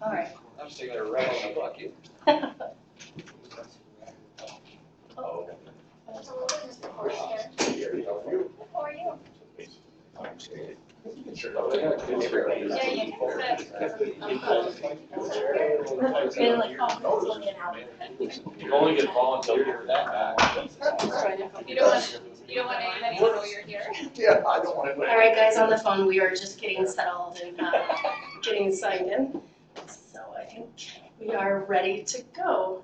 All right. I'm just taking a right on the bucket. Oh. How are you? Yeah, you can sit. Been like confidence looking out. You only get volunteer for that. You don't want anybody to know you're here. Yeah, I don't want to. All right, guys, on the phone, we are just getting settled and getting signed in. So I think we are ready to go.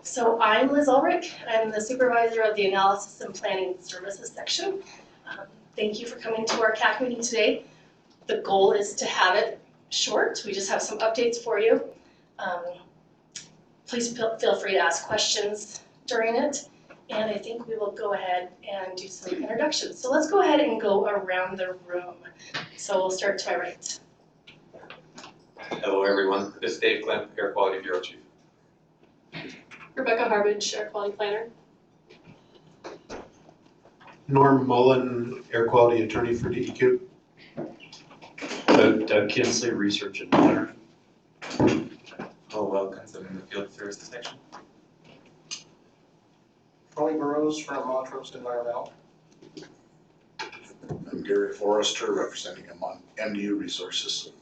So I'm Liz Ulrich. I'm the supervisor of the Analysis and Planning Services section. Thank you for coming to our CAAAC meeting today. The goal is to have it short. We just have some updates for you. Please feel free to ask questions during it. And I think we will go ahead and do some introductions. So let's go ahead and go around the room. So we'll start to my right. Hello, everyone. This is Dave Klemp, Air Quality Bureau Chief. Rebecca Harbage, Air Quality Planner. Norm Mullen, Air Quality Attorney for DEQ. Doug Kinsley, Research and Monitoring. Paul Wilkins, I'm in the Field Services section. Troy Burrows from Montrose Environmental. I'm Gary Forrester, representing MDU Resources.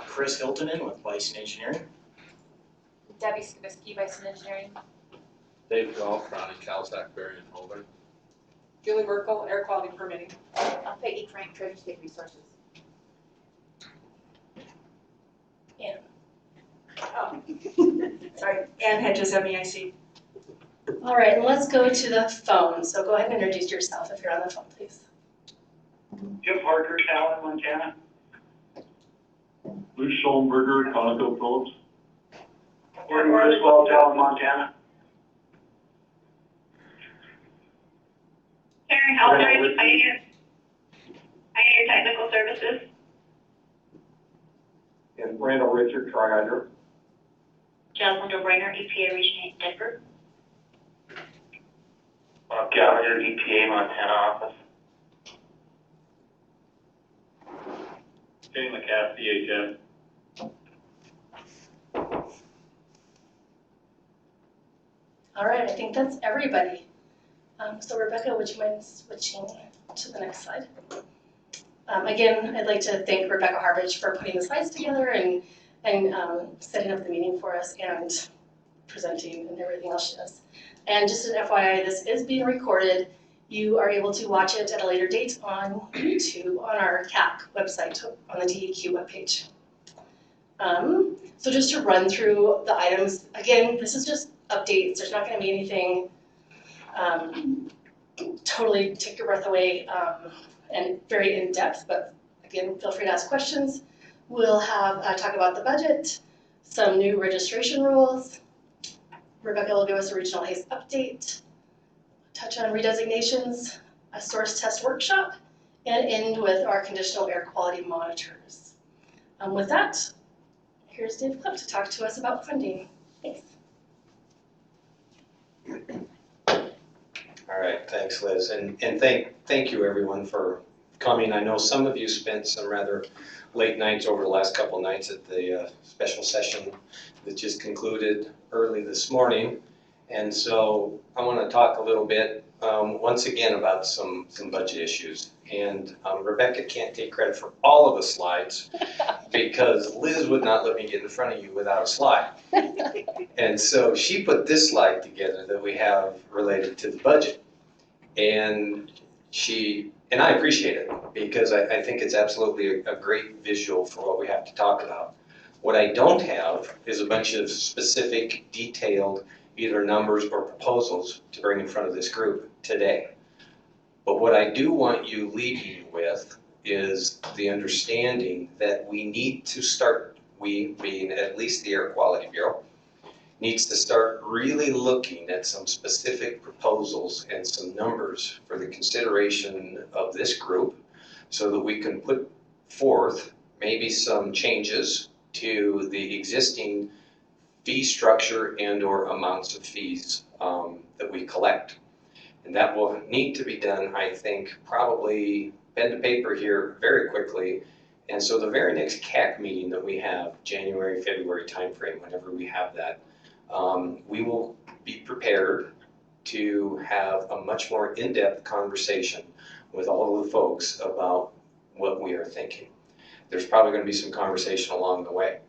Chris Hiltonen with Bison Engineering. Debbie Skibisky, Bison Engineering. Dave Goff, Ronnie Calsack, Barry and Holder. Julie Merkel, Air Quality Permitting. I'm Peggy Frank, Treasure State Resources. Ann. Oh. Sorry, Ann Hedges, MEIC. All right, and let's go to the phone. So go ahead and introduce yourself if you're on the phone, please. Jeff Harker, Talon, Montana. Bruce Schollenberger, ConocoPhillips. Gordon Griswold, Talon, Montana. Karen Halpern, Pioneer Technical Services. And Randall Richard, Tri-Hydro. Jocelyn Dobrainer, EPA Region 8, Denver. Bob Gallagher, EPA, Montana office. Jane McCaskey, HM. All right, I think that's everybody. So Rebecca, would you mind switching to the next slide? Again, I'd like to thank Rebecca Harbage for putting the slides together and setting up the meeting for us and presenting and everything else she does. And just an FYI, this is being recorded. You are able to watch it at a later date on YouTube on our CAAAC website on the DEQ webpage. So just to run through the items, again, this is just updates. There's not going to be anything totally take your breath away and very in-depth, but again, feel free to ask questions. We'll have talk about the budget, some new registration rules. Rebecca will give us a regional Haze update, touch on redesignations, a source test workshop, and end with our conditional air quality monitors. With that, here's Dave Klemp to talk to us about funding. Thanks. All right, thanks, Liz, and thank you everyone for coming. I know some of you spent some rather late nights over the last couple nights at the special session that just concluded early this morning, and so I want to talk a little bit once again about some budget issues. And Rebecca can't take credit for all of the slides because Liz would not let me get in front of you without a slide. And so she put this slide together that we have related to the budget. And I appreciate it because I think it's absolutely a great visual for what we have to talk about. What I don't have is a bunch of specific, detailed, either numbers or proposals to bring in front of this group today. But what I do want you leaving with is the understanding that we need to start, we being at least the Air Quality Bureau, needs to start really looking at some specific proposals and some numbers for the consideration of this group so that we can put forth maybe some changes to the existing fee structure and or amounts of fees that we collect. And that will need to be done, I think, probably pen to paper here very quickly And so the very next CAAAC meeting that we have, January, February timeframe, whenever we have that, we will be prepared to have a much more in-depth conversation with all of the folks about what we are thinking. There's probably going to be some conversation along the way.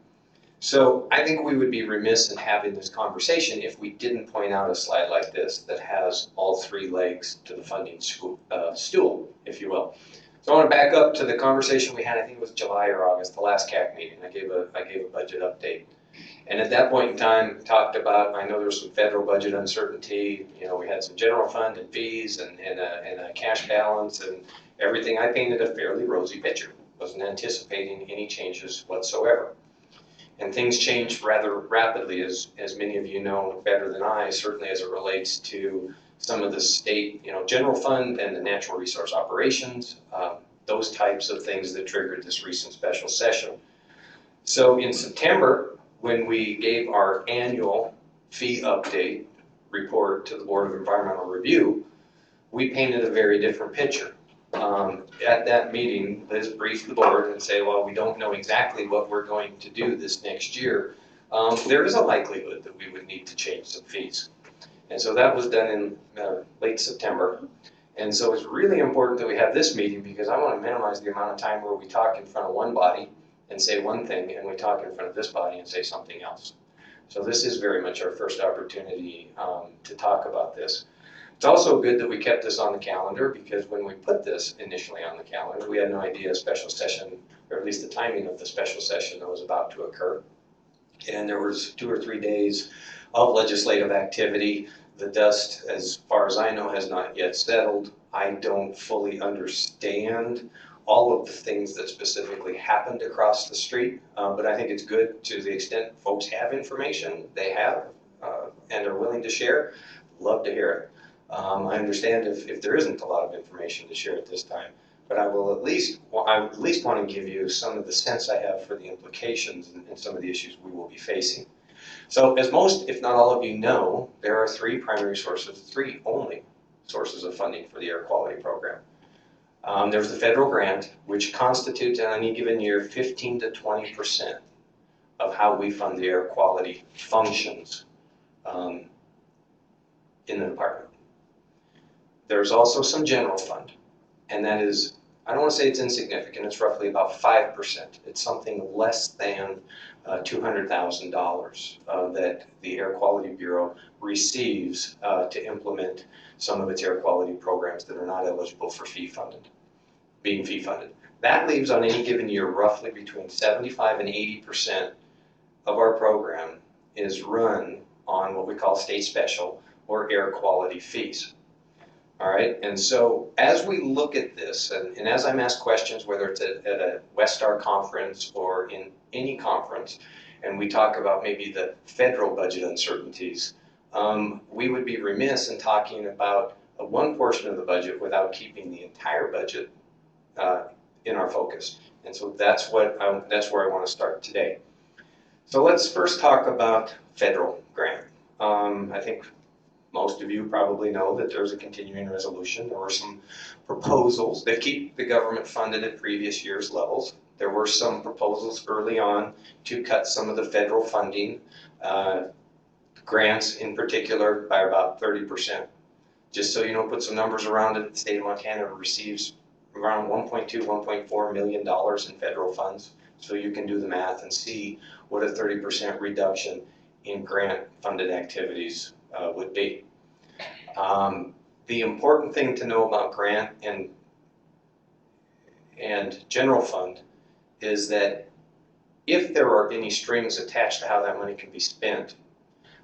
So I think we would be remiss in having this conversation if we didn't point out a slide like this that has all three legs to the funding stool, if you will. So I want to back up to the conversation we had, I think it was July or August, the last CAAC meeting. I gave a budget update. And at that point in time, talked about, I know there was some federal budget uncertainty. You know, we had some general fund and fees and a cash balance and everything. I painted a fairly rosy picture. Wasn't anticipating any changes whatsoever. And things changed rather rapidly, as many of you know better than I, certainly as it relates to some of the state, general fund and the natural resource operations, those types of things that triggered this recent special session. So in September, when we gave our annual fee update report to the Board of Environmental Review, we painted a very different picture. At that meeting, Liz briefed the board and said, well, we don't know exactly what we're going to do this next year. There is a likelihood that we would need to change some fees. And so that was done in late September. And so it's really important that we have this meeting because I want to minimize the amount of time where we talk in front of one body and say one thing and we talk in front of this body and say something else. So this is very much our first opportunity to talk about this. It's also good that we kept this on the calendar because when we put this initially on the calendar, we had no idea a special session, or at least the timing of the special session that was about to occur. And there was 2 or 3 days of legislative activity. The dust, as far as I know, has not yet settled. I don't fully understand all of the things that specifically happened across the street, but I think it's good to the extent folks have information, they have, and are willing to share. Love to hear it. I understand if there isn't a lot of information to share at this time, but I at least want to give you some of the sense I have for the implications and some of the issues we will be facing. So as most, if not all of you know, there are 3 primary sources, 3 only sources of funding for the air quality program. There's the federal grant, which constitutes in any given year 15 to 20% of how we fund the air quality functions in the department. There's also some general fund, and that is, I don't want to say it's insignificant, it's roughly about 5%. It's something less than $200,000 that the Air Quality Bureau receives to implement some of its air quality programs that are not eligible for being fee funded. That leaves on any given year roughly between 75 and 80% of our program is run on what we call state special or air quality fees. All right, and so as we look at this, and as I'm asked questions, whether it's at a Westar conference or in any conference, and we talk about maybe the federal budget uncertainties, we would be remiss in talking about one portion of the budget without keeping the entire budget in our focus. And so that's where I want to start today. So let's first talk about federal grant. I think most of you probably know that there's a continuing resolution. There were some proposals that keep the government funded at previous year's levels. There were some proposals early on to cut some of the federal funding, grants in particular, by about 30%. Just so you know, put some numbers around it, the state of Montana receives around $1.2, $1.4 million in federal funds. So you can do the math and see what a 30% reduction in grant funded activities would be. The important thing to know about grant and general fund is that if there are any strings attached to how that money can be spent,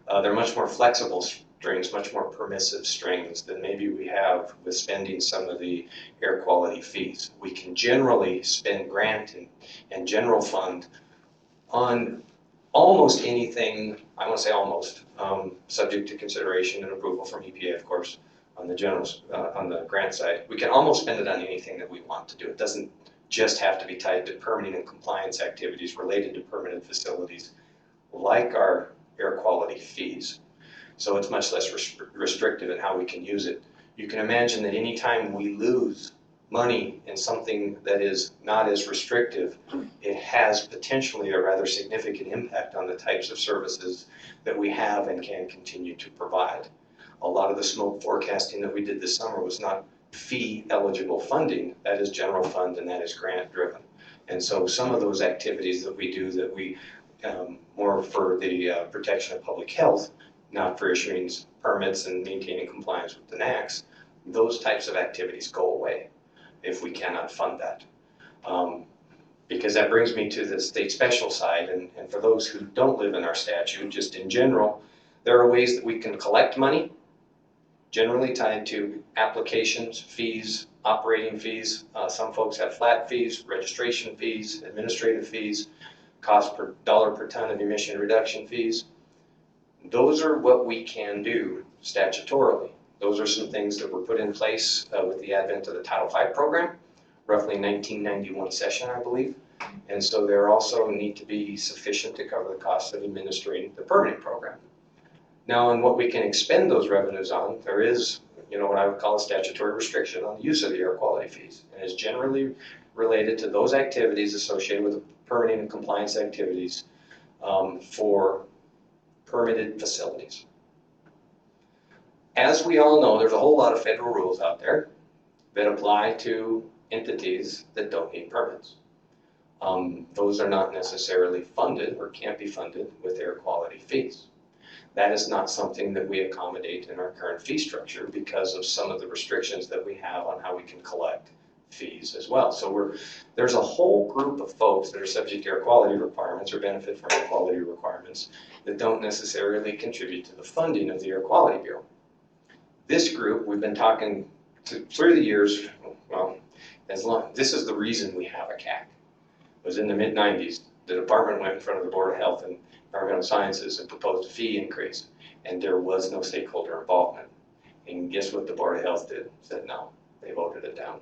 they're much more flexible strings, much more permissive strings than maybe we have with spending some of the air quality fees. We can generally spend grant and general fund on almost anything, I want to say almost, subject to consideration and approval from EPA, of course, on the grant side. We can almost spend it on anything that we want to do. It doesn't just have to be tied to permitting and compliance activities related to permitted facilities like our air quality fees. So it's much less restrictive in how we can use it. You can imagine that anytime we lose money in something that is not as restrictive, it has potentially a rather significant impact on the types of services that we have and can continue to provide. A lot of the smoke forecasting that we did this summer was not fee eligible funding, that is general fund and that is grant driven. And so some of those activities that we do that we more for the protection of public health, not for issuing permits and maintaining compliance with the NAACs, those types of activities go away if we cannot fund that. Because that brings me to the state special side, and for those who don't live in our statute, just in general, there are ways that we can collect money, generally tied to applications, fees, operating fees. Some folks have flat fees, registration fees, administrative fees, cost per dollar per ton of emission reduction fees. Those are what we can do statutorily. Those are some things that were put in place with the advent of the Title V program, roughly 1991 session, I believe. And so there also need to be sufficient to cover the cost of administering the permitting program. Now, on what we can expend those revenues on, there is, what I would call a statutory restriction on the use of the air quality fees. And is generally related to those activities associated with the permitting and compliance activities for permitted facilities. As we all know, there's a whole lot of federal rules out there that apply to entities that don't need permits. Those are not necessarily funded or can't be funded with air quality fees. That is not something that we accommodate in our current fee structure because of some of the restrictions that we have on how we can collect fees as well. So there's a whole group of folks that are subject to air quality requirements or benefit from air quality requirements that don't necessarily contribute to the funding of the Air Quality Bureau. This group, we've been talking through the years, well, this is the reason we have a CAAAC. It was in the mid-90s, the department went in front of the Board of Health and Environmental Sciences and proposed a fee increase, and there was no stakeholder involvement. And guess what the Board of Health did? Said no, they voted it down.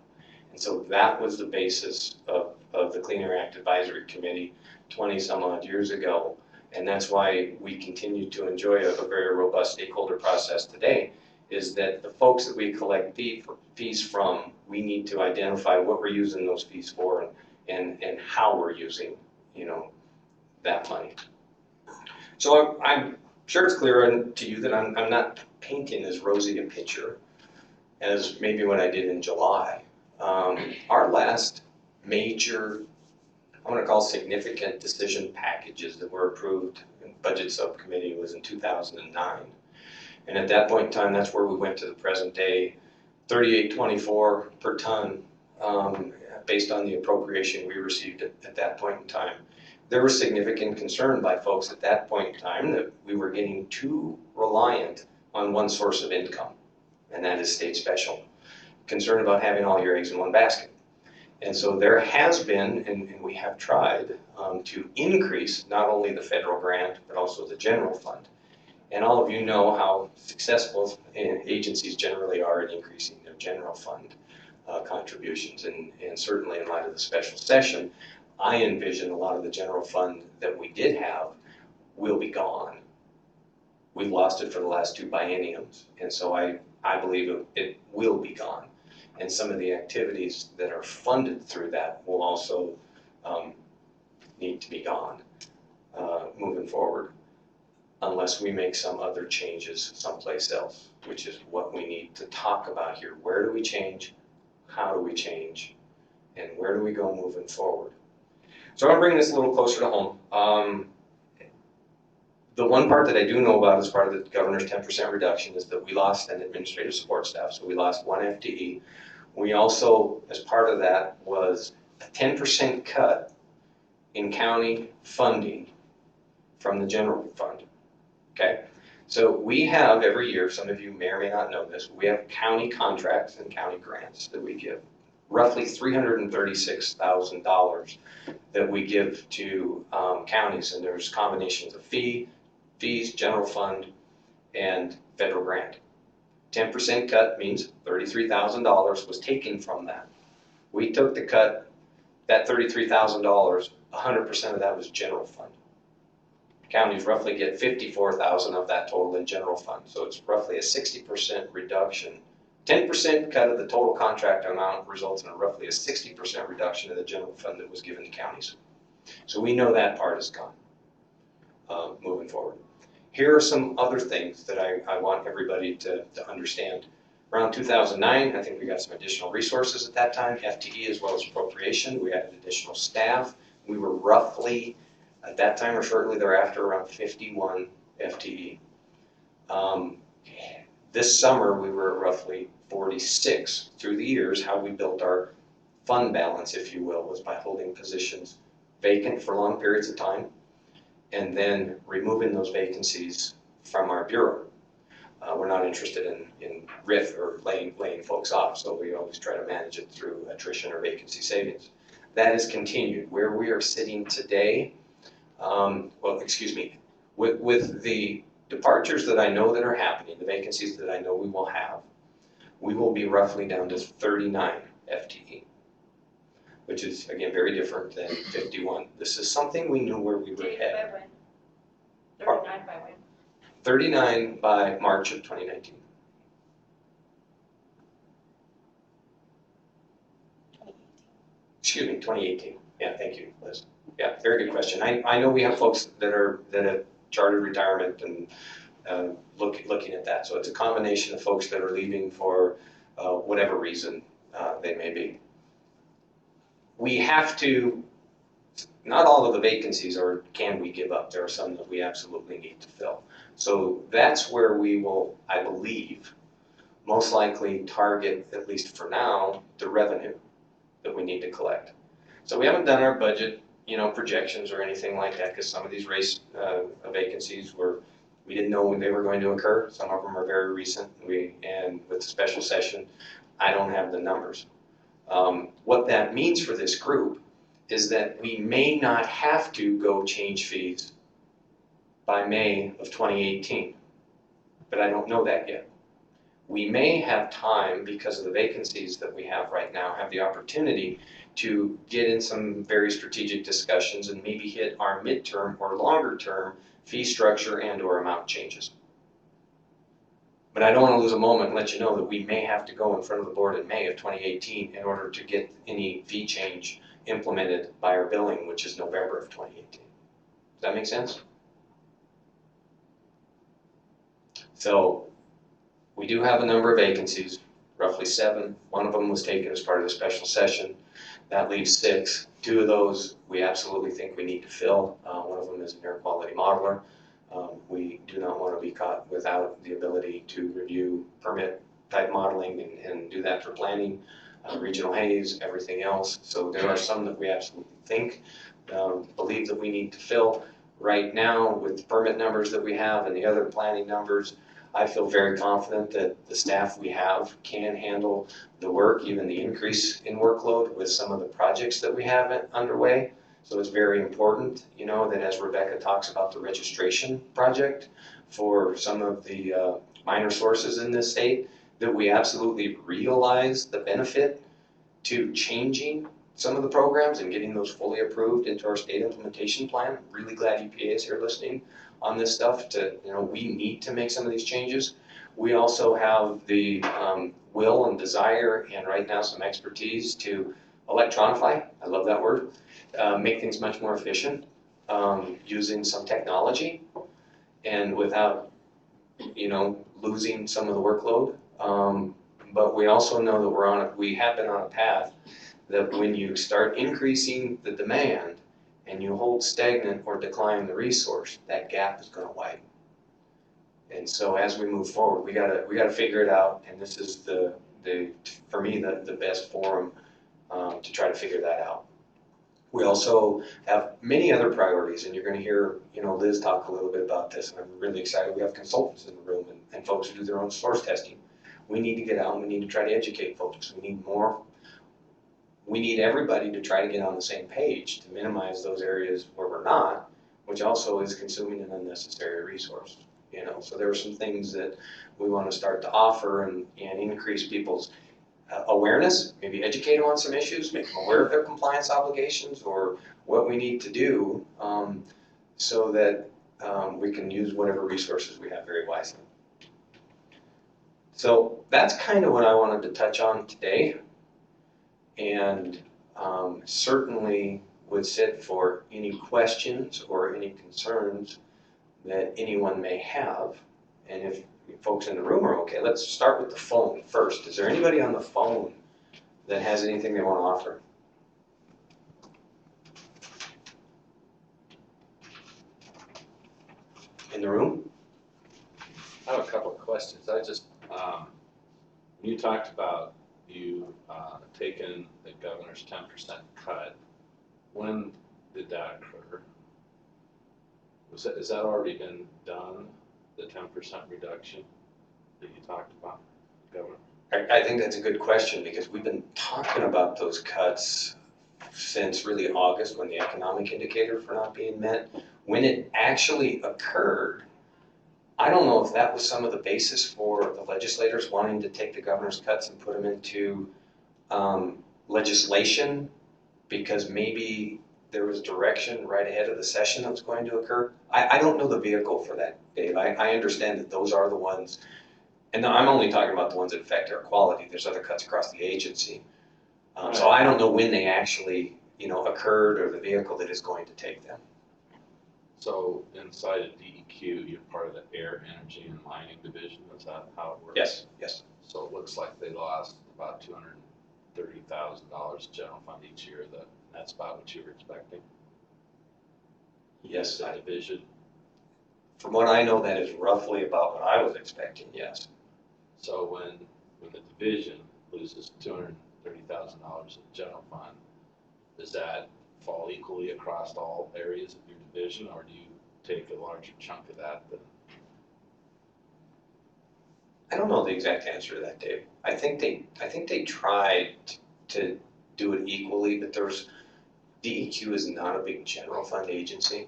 And so that was the basis of the Clean Air Act Advisory Committee 20 some odd years ago. And that's why we continue to enjoy a very robust stakeholder process today, is that the folks that we collect fees from, we need to identify what we're using those fees for and how we're using, that money. So I'm sure it's clear to you that I'm not painting as rosy a picture as maybe what I did in July. Our last major, I'm going to call significant decision packages that were approved in Budget Subcommittee was in 2009. And at that point in time, that's where we went to the present day, $38.24 per ton, based on the appropriation we received at that point in time. There was significant concern by folks at that point in time that we were getting too reliant on one source of income, and that is state special. Concern about having all your eggs in one basket. And so there has been, and we have tried, to increase not only the federal grant, but also the general fund. And all of you know how successful agencies generally are in increasing their general fund contributions. And certainly in light of the special session, I envision a lot of the general fund that we did have will be gone. We've lost it for the last 2 bienniums. And so I believe it will be gone. And some of the activities that are funded through that will also need to be gone moving forward, unless we make some other changes someplace else, which is what we need to talk about here. Where do we change? How do we change? And where do we go moving forward? So I'm going to bring this a little closer to home. The one part that I do know about as part of the governor's 10% reduction is that we lost an administrative support staff, so we lost 1 FTE. We also, as part of that, was a 10% cut in county funding from the general fund, okay? So we have every year, some of you may or may not know this, we have county contracts and county grants that we give. Roughly $336,000 that we give to counties, and there's combinations of fees, general fund, and federal grant. 10% cut means $33,000 was taken from that. We took the cut, that $33,000, 100% of that was general fund. Counties roughly get $54,000 of that total in general fund, so it's roughly a 60% reduction 10% cut of the total contract amount results in roughly a 60% reduction in the general fund that was given to counties. So we know that part is gone moving forward. Here are some other things that I want everybody to understand. Around 2009, I think we got some additional resources at that time, FTE as well as appropriation. We added additional staff. We were roughly, at that time or shortly thereafter, around 51 FTE. This summer, we were roughly 46. Through the years, how we built our fund balance, if you will, was by holding positions vacant for long periods of time and then removing those vacancies from our bureau. We're not interested in RIF or laying folks off, so we always try to manage it through attrition or vacancy savings. That has continued. Where we are sitting today, with the departures that I know that are happening, the vacancies that I know we will have, we will be roughly down to 39 FTE, which is, again, very different than 51. This is something we knew where we were headed. 39 by when? 39 by March of 2019. Excuse me, 2018. Yeah, thank you, Liz. Yeah, very good question. I know we have folks that have chartered retirement and looking at that. So it's a combination of folks that are leaving for whatever reason they may be. We have to, not all of the vacancies are can we give up. There are some that we absolutely need to fill. So that's where we will, I believe, most likely target, at least for now, the revenue that we need to collect. So we haven't done our budget, projections or anything like that, because some of these vacancies we didn't know when they were going to occur. Some of them are very recent. And with the special session, I don't have the numbers. What that means for this group is that we may not have to go change fees by May of 2018, but I don't know that yet. We may have time, because of the vacancies that we have right now, have the opportunity to get in some very strategic discussions and maybe hit our midterm or longer term fee structure and or amount changes. But I don't want to lose a moment and let you know that we may have to go in front of the board in May of 2018 in order to get any fee change implemented by our billing, which is November of 2018. Does that make sense? So we do have a number of vacancies, roughly 7. One of them was taken as part of the special session. That leaves 6. 2 of those we absolutely think we need to fill. One of them is an air quality modeler. We do not want to be caught without the ability to review permit type modeling and do that for planning, regional haze, everything else. So there are some that we absolutely think, believe that we need to fill. Right now, with the permit numbers that we have and the other planning numbers, I feel very confident that the staff we have can handle the work, even the increase in workload with some of the projects that we have underway. So it's very important, that as Rebecca talks about the registration project for some of the minor sources in this state, that we absolutely realize the benefit to changing some of the programs and getting those fully approved into our state implementation plan. I'm really glad EPA is here listening on this stuff. We need to make some of these changes. We also have the will and desire and right now some expertise to electronify, I love that word, make things much more efficient using some technology and without, losing some of the workload. But we also know that we have been on a path that when you start increasing the demand and you hold stagnant or decline the resource, that gap is going to widen. And so as we move forward, we gotta figure it out, and this is for me the best forum to try to figure that out. We also have many other priorities, and you're going to hear Liz talk a little bit about this, and I'm really excited. We have consultants in the room and folks who do their own source testing. We need to get out and we need to try to educate folks. We need everybody to try to get on the same page to minimize those areas where we're not, which also is consuming an unnecessary resource. So there are some things that we want to start to offer and increase people's awareness, maybe educate them on some issues, make them aware of their compliance obligations or what we need to do so that we can use whatever resources we have very wisely. So that's kind of what I wanted to touch on today. And certainly would sit for any questions or any concerns that anyone may have. And if folks in the room are okay, let's start with the phone first. Is there anybody on the phone that has anything they want to offer? In the room? I have a couple of questions. I just, you talked about you taking the governor's 10% cut. When did that occur? Has that already been done, the 10% reduction that you talked about, Governor? I think that's a good question because we've been talking about those cuts since really August when the economic indicator for not being met. When it actually occurred, I don't know if that was some of the basis for the legislators wanting to take the governor's cuts and put them into legislation because maybe there was direction right ahead of the session that was going to occur. I don't know the vehicle for that, Dave. I understand that those are the ones, and I'm only talking about the ones that affect air quality. There's other cuts across the agency. So I don't know when they actually, occurred or the vehicle that is going to take them. So inside of DEQ, you're part of the Air, Energy, and Mining Division. Is that how it works? Yes, yes. So it looks like they lost about $230,000 general fund each year. That's about what you were expecting? Yes, The division? from what I know, that is roughly about what I was expecting, yes. So when the division loses $230,000 in general fund, does that fall equally across all areas of your division, or do you take a larger chunk of that than? I don't know the exact answer to that, Dave. I think they tried to do it equally, but DEQ is not a big general fund agency.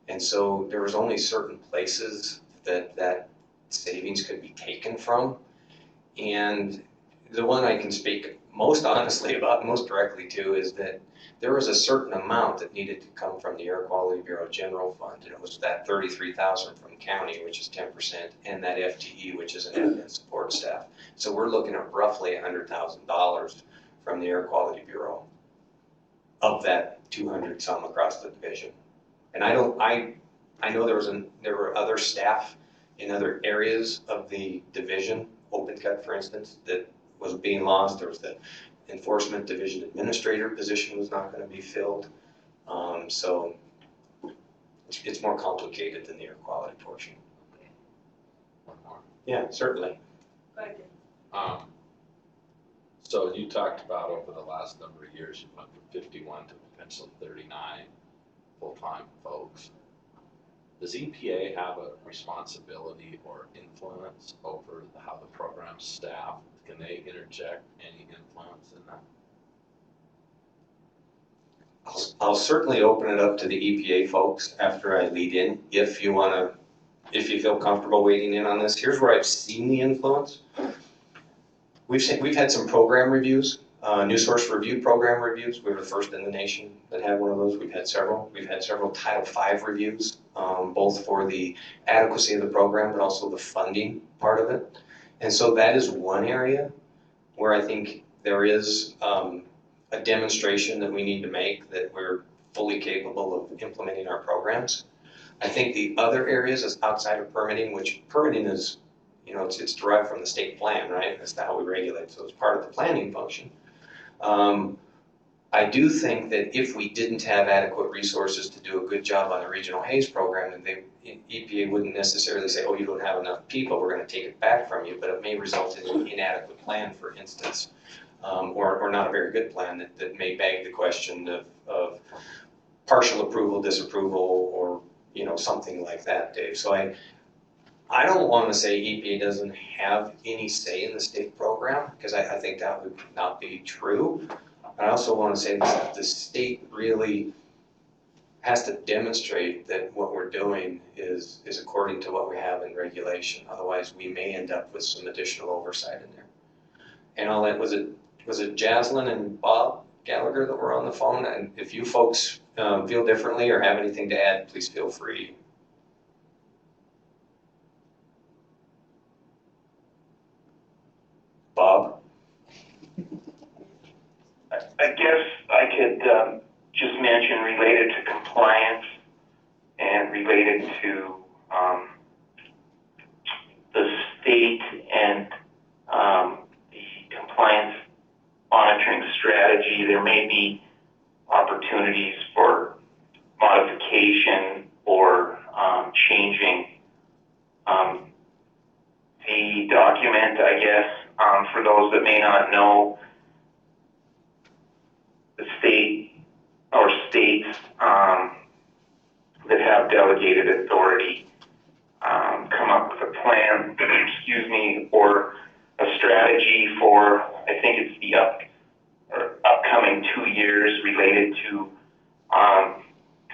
And so there was only certain places that savings could be taken from. And the one I can speak most honestly about, most directly to, is that there was a certain amount that needed to come from the Air Quality Bureau General Fund, and it was that $33,000 from county, which is 10%, and that FTE, which is an admin support staff. So we're looking at roughly $100,000 from the Air Quality Bureau of that 200 some across the division. And I know there were other staff in other areas of the division, open cut for instance, that was being lost. There was the enforcement division administrator position was not going to be filled. So it's more complicated than the air quality portion. One more. Yeah, certainly. Go ahead. So you talked about over the last number of years, you went from 51 to potentially 39 full-time folks. Does EPA have a responsibility or influence over how the program's staffed? Can they interject any influence in that? I'll certainly open it up to the EPA folks after I lead in, if you feel comfortable wading in on this. Here's where I've seen the influence. We've had some program reviews, new source review program reviews. We were the first in the nation that had one of those. We've had several. We've had several Title V reviews, both for the adequacy of the program, but also the funding part of it. And so that is one area where I think there is a demonstration that we need to make that we're fully capable of implementing our programs. I think the other areas is outside of permitting, which permitting is, it's derived from the state plan, right? That's how we regulate, so it's part of the planning function. I do think that if we didn't have adequate resources to do a good job on the regional Haze program, and EPA wouldn't necessarily say, oh, you don't have enough people, we're going to take it back from you, but it may result in an inadequate plan, for instance, or not a very good plan that may beg the question of partial approval, disapproval, or something like that, Dave. So I don't want to say EPA doesn't have any say in the state program, because I think that would not be true. I also want to say that the state really has to demonstrate that what we're doing is according to what we have in regulation. Otherwise, we may end up with some additional oversight in there. And all that, was it Jaslyn and Bob Gallagher that were on the phone? And if you folks feel differently or have anything to add, please feel free. Bob? I guess I could just mention related to compliance and related to the state and the compliance monitoring strategy. There may be opportunities for modification or changing the document, I guess. For those that may not know, the state or states that have delegated authority come up with a plan, excuse me, or a strategy for, I think it's the upcoming 2 years related to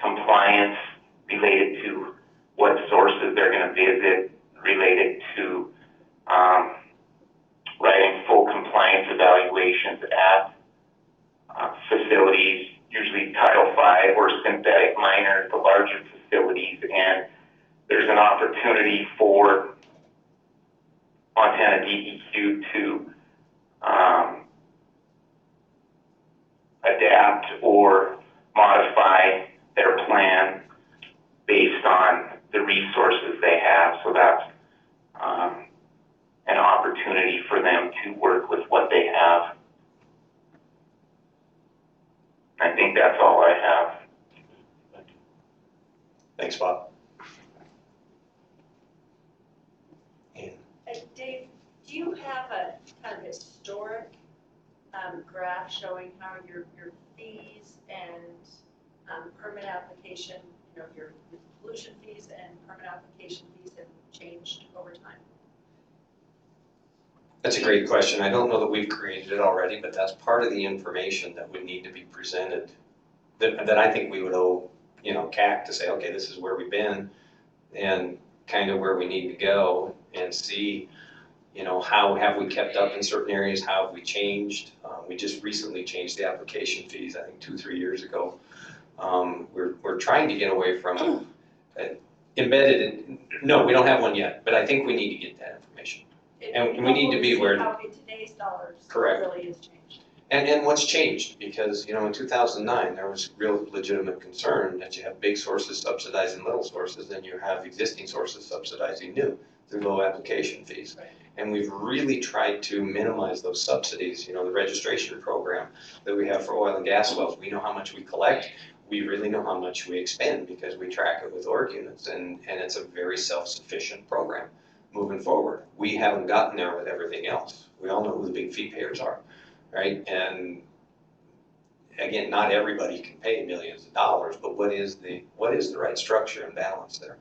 compliance, related to what sources they're going to visit, related to writing full compliance evaluations at facilities, usually Title V or synthetic miners, the larger facilities, and there's an opportunity for Montana DEQ to adapt or modify their plan based on the resources they have. So that's an opportunity for them to work with what they have. I think that's all I have. Thanks, Bob. Dave, do you have a kind of historic graph showing how your fees and permit application, your pollution fees and permit application fees have changed over time? That's a great question. I don't know that we've created it already, but that's part of the information that would need to be presented, that I think we would owe, CAAAC to say, okay, this is where we've been and kind of where we need to go, and see, how have we kept up in certain areas, how have we changed. We just recently changed the application fees, I think 2-3 years ago. We're trying to get away from embedded, no, we don't have one yet, but I think we need to get that information. And we need to be aware. How in today's dollars Correct. really has changed. And what's changed, because, in 2009, there was real legitimate concern that you have big sources subsidizing little sources, and you have existing sources subsidizing new through low application fees. Right. And we've really tried to minimize those subsidies. The registration program that we have for oil and gas wells, we know how much we collect. We really know how much we expend because we track it with org units, and it's a very self-sufficient program moving forward. We haven't gotten there with everything else. We all know who the big fee payers are, right? And again, not everybody can pay millions of dollars, but what is the right structure and balance there?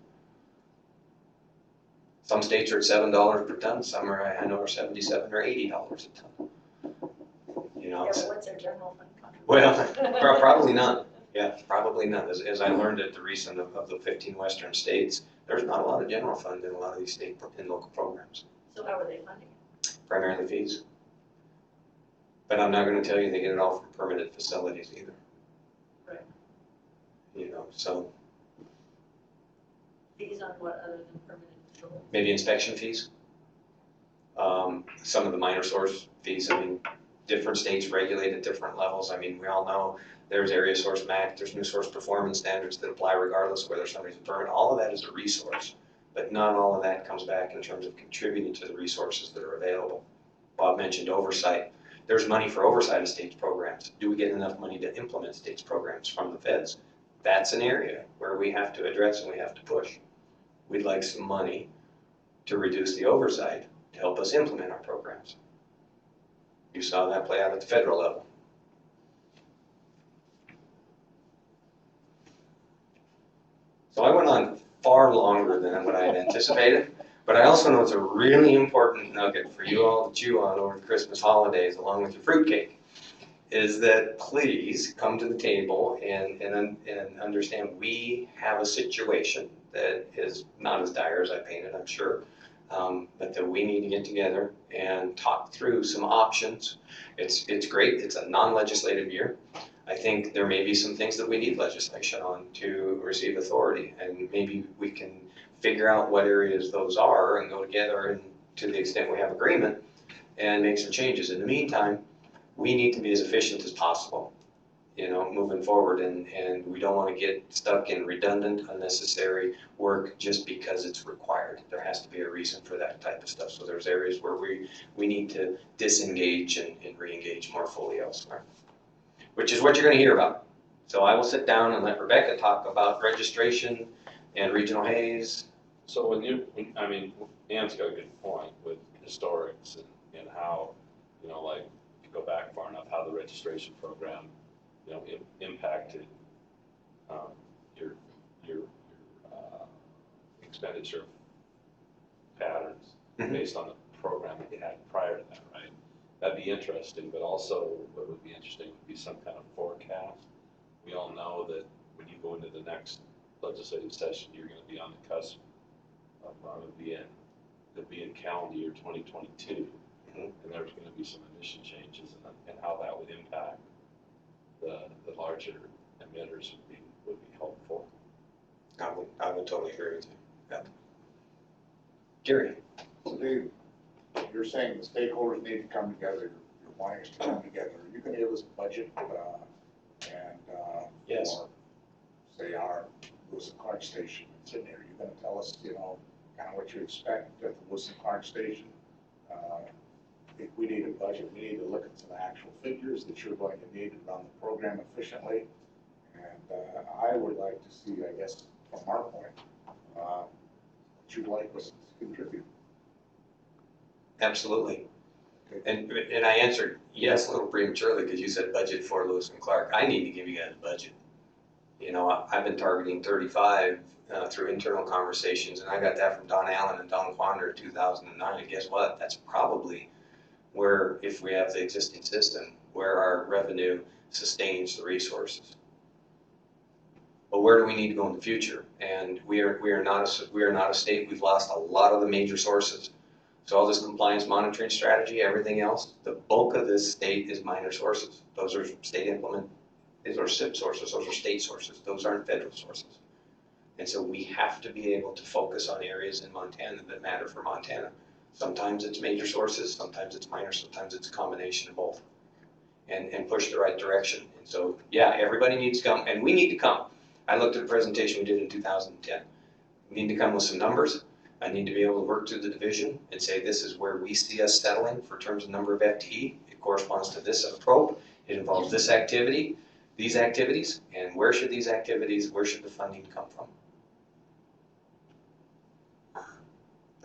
Some states are at $7 per ton, some are, I know, are $77 or $80 a ton. Yeah, but what's their general fund contribution? Well, probably none. Yeah, probably none. As I learned at the recent of the 15 western states, there's not a lot of general fund in a lot of these state and local programs. So how are they funding it? Primarily fees. But I'm not going to tell you they get it all from permitted facilities either. Right. So Fees on what other than permanent facilities? maybe inspection fees. Some of the minor source fees, different states regulate at different levels. We all know there's area source MAC, there's new source performance standards that apply regardless of whether somebody's a permit. All of that is a resource, but not all of that comes back in terms of contributing to the resources that are available. Bob mentioned oversight. There's money for oversight of states programs. Do we get enough money to implement states programs from the feds? That's an area where we have to address and we have to push. We'd like some money to reduce the oversight to help us implement our programs. You saw that play out at the federal level. So I went on far longer than what I had anticipated, but I also know it's a really important nugget for you all to chew on over the Christmas holidays along with your fruitcake, is that please come to the table and understand we have a situation that is not as dire as I painted, I'm sure, but that we need to get together and talk through some options. It's great, it's a non-legislative year. I think there may be some things that we need legislation on to receive authority, and maybe we can figure out what areas those are and go together, and to the extent we have agreement, and make some changes. In the meantime, we need to be as efficient as possible, moving forward, and we don't want to get stuck in redundant, unnecessary work just because it's required. There has to be a reason for that type of stuff. So there's areas where we need to disengage and re-engage more fully elsewhere, which is what you're going to hear about. So I will sit down and let Rebecca talk about registration and regional Haze. So Ann's got a good point with historics and how, like, if you go back far enough, how the registration program, impacted your expenditure patterns based on the program that you had prior to that, right? That'd be interesting, but also what would be interesting would be some kind of forecast. We all know that when you go into the next legislative session, you're going to be on the cusp of it'll be in calendar year 2022, and there's going to be some emission changes, and how that would impact the larger emitters would be helpful. I would totally agree with you. Yeah. Gary. So Dave, you're saying the stakeholders need to come together, you're wanting us to come together. Are you gonna give us a budget, Yes. for, say, our Lewis and Clark station sitting here? You're gonna tell us, kind of what you expect at the Lewis and Clark station? If we need a budget, we need to look at some actual figures that you're going to need to run the program efficiently. And I would like to see, I guess, from our point, what you'd like us to contribute. Absolutely. And I answered yes a little prematurely because you said budget for Lewis and Clark. I need to give you guys a budget. I've been targeting 35 through internal conversations, and I got that from Don Allen and Don Quander in 2009. And guess what? That's probably where, if we have the existing system, where our revenue sustains the resources. But where do we need to go in the future? And we are not a state. We've lost a lot of the major sources. So all this compliance monitoring strategy, everything else, the bulk of this state is minor sources. Those are these are SIP sources, those are state sources, those aren't federal sources. And so we have to be able to focus on areas in Montana that matter for Montana. Sometimes it's major sources, sometimes it's minor, sometimes it's a combination of both, and push the right direction. And so, yeah, everybody needs to come, and we need to come. I looked at a presentation we did in 2010. We need to come with some numbers. I need to be able to work through the division and say, this is where we see us settling for terms of number of FTE. It corresponds to this probe. It involves this activity, these activities, and where should the funding come from?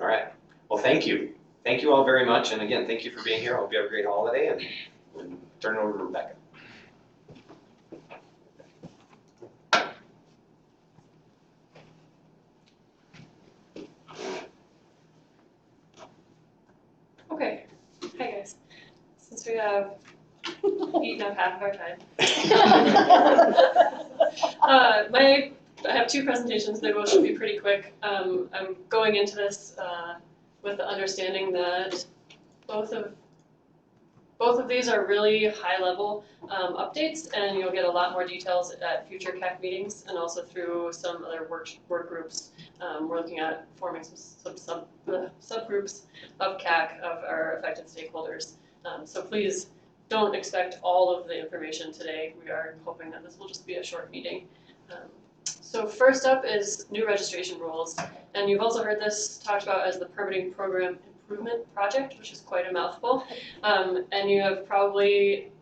All right. Well, thank you. Thank you all very much. And again, thank you for being here. I hope you have a great holiday, and we'll turn it over to Rebecca. Okay, hi guys. Since we have eaten up half of our time. I have two presentations, they both should be pretty quick. I'm going into this with the understanding that both of these are really high-level updates, and you'll get a lot more details at future CAAAC meetings and also through some other work groups. We're looking at forming some subgroups of CAAAC, of our affected stakeholders. So please don't expect all of the information today. We are hoping that this will just be a short meeting. So first up is new registration rules, and you've also heard this talked about as the Permitting Program Improvement Project, which is quite a mouthful. And you have probably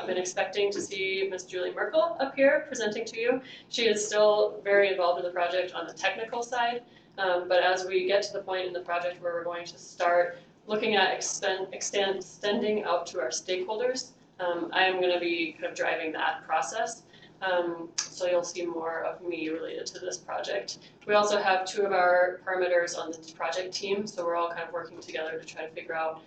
been expecting to see Ms. Julie Merkel up here presenting to you. She is still very involved in the project on the technical side, but as we get to the point in the project where we're going to start looking at extending out to our stakeholders, I am going to be kind of driving that process. So you'll see more of me related to this project. We also have two of our permitters on this project team, so we're all kind of working together to try to figure out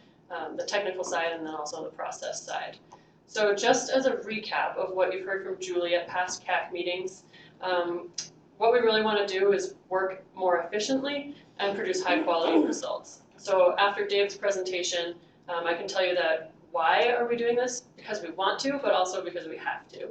the technical side and then also the process side. So just as a recap of what you've heard from Julie at past CAAAC meetings, what we really want to do is work more efficiently and produce high quality results. So after Dave's presentation, I can tell you that why are we doing this? Because we want to, but also because we have to.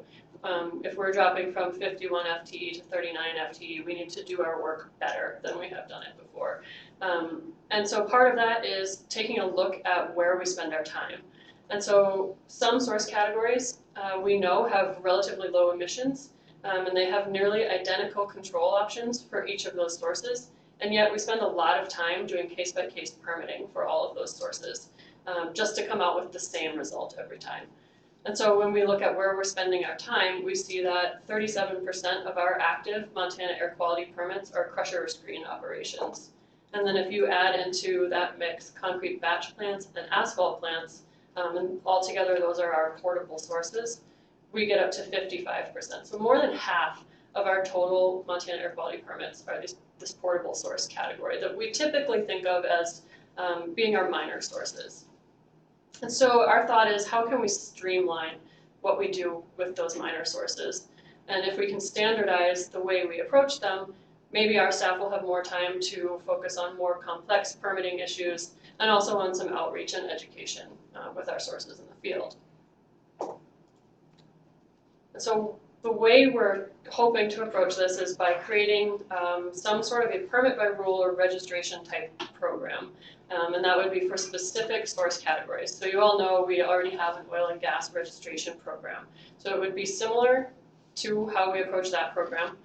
if we're dropping from 51 FTE to 39 FTE, we need to do our work better than we have done it before. And so part of that is taking a look at where we spend our time. And so some source categories we know have relatively low emissions, and they have nearly identical control options for each of those sources. And yet we spend a lot of time doing case-by-case permitting for all of those sources, just to come out with the same result every time. And so when we look at where we're spending our time, we see that 37% of our active Montana air quality permits are crusher or screen operations. And then if you add into that mix concrete batch plants and asphalt plants, and altogether those are our portable sources, we get up to 55%. So more than half of our total Montana air quality permits are this portable source category that we typically think of as being our minor sources. And so our thought is, how can we streamline what we do with those minor sources? And if we can standardize the way we approach them, maybe our staff will have more time to focus on more complex permitting issues and also on some outreach and education with our sources in the field. And so the way we're hoping to approach this is by creating some sort of a permit by rule or registration type program. And that would be for specific source categories. So you all know we already have an oil and gas registration program. So it would be similar to how we approach that program.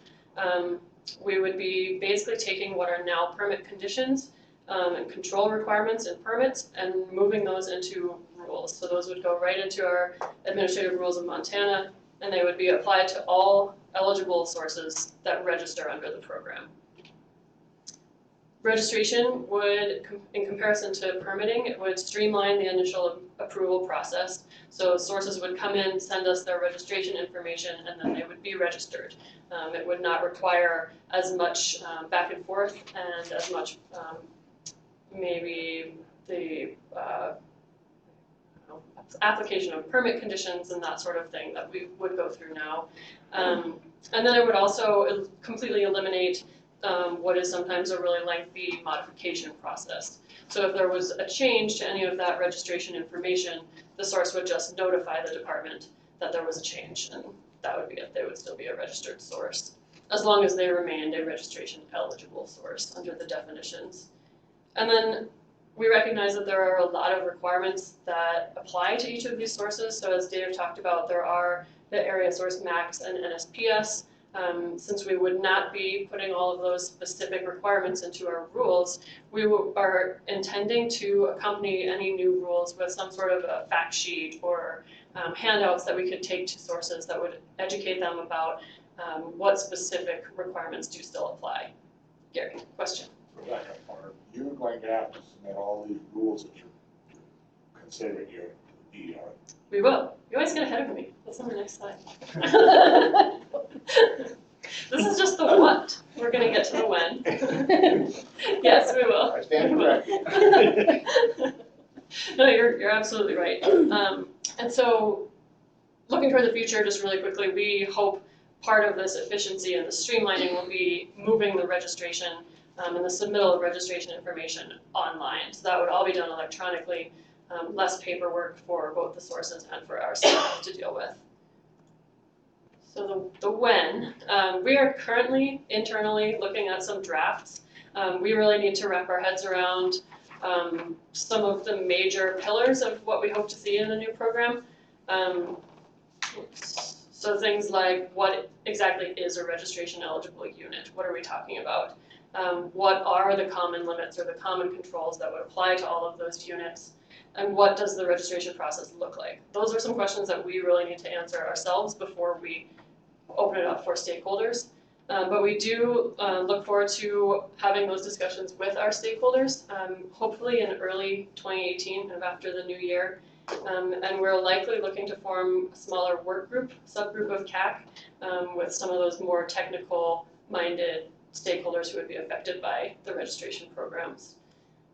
We would be basically taking what are now permit conditions and control requirements in permits and moving those into rules. So those would go right into our administrative rules of Montana, and they would be applied to all eligible sources that register under the program. Registration would, in comparison to permitting, it would streamline the initial approval process. So sources would come in, send us their registration information, and then they would be registered. It would not require as much back and forth and as much maybe the application of permit conditions and that sort of thing that we would go through now. And then it would also completely eliminate what is sometimes a really lengthy modification process. So if there was a change to any of that registration information, the source would just notify the department that there was a change, and that would be it. They would still be a registered source, as long as they remained a registration eligible source under the definitions. And then we recognize that there are a lot of requirements that apply to each of these sources. So as Dave talked about, there are the area source max and NSPS. Since we would not be putting all of those specific requirements into our rules, we are intending to accompany any new rules with some sort of a fact sheet or handouts that we could take to sources that would educate them about what specific requirements do still apply. Gary, question? Rebecca, are you going to have to submit all these rules that you're considering your ER? We will. You always get ahead of me. That's on the next slide. This is just the what. We're going to get to the when. Yes, we will. I stand corrected. No, you're absolutely right. And so, looking toward the future, just really quickly, we hope part of this efficiency and the streamlining will be moving the registration and the submittal of registration information online. So that would all be done electronically, less paperwork for both the sources and for our staff to deal with. So the when, we are currently internally looking at some drafts. We really need to wrap our heads around some of the major pillars of what we hope to see in the new program. So things like, what exactly is a registration eligible unit? What are we talking about? What are the common limits or the common controls that would apply to all of those units? And what does the registration process look like? Those are some questions that we really need to answer ourselves before we open it up for stakeholders. But we do look forward to having those discussions with our stakeholders, hopefully in early 2018, kind of after the new year. And we're likely looking to form a smaller work group, subgroup of CAAAC, with some of those more technical-minded stakeholders who would be affected by the registration programs.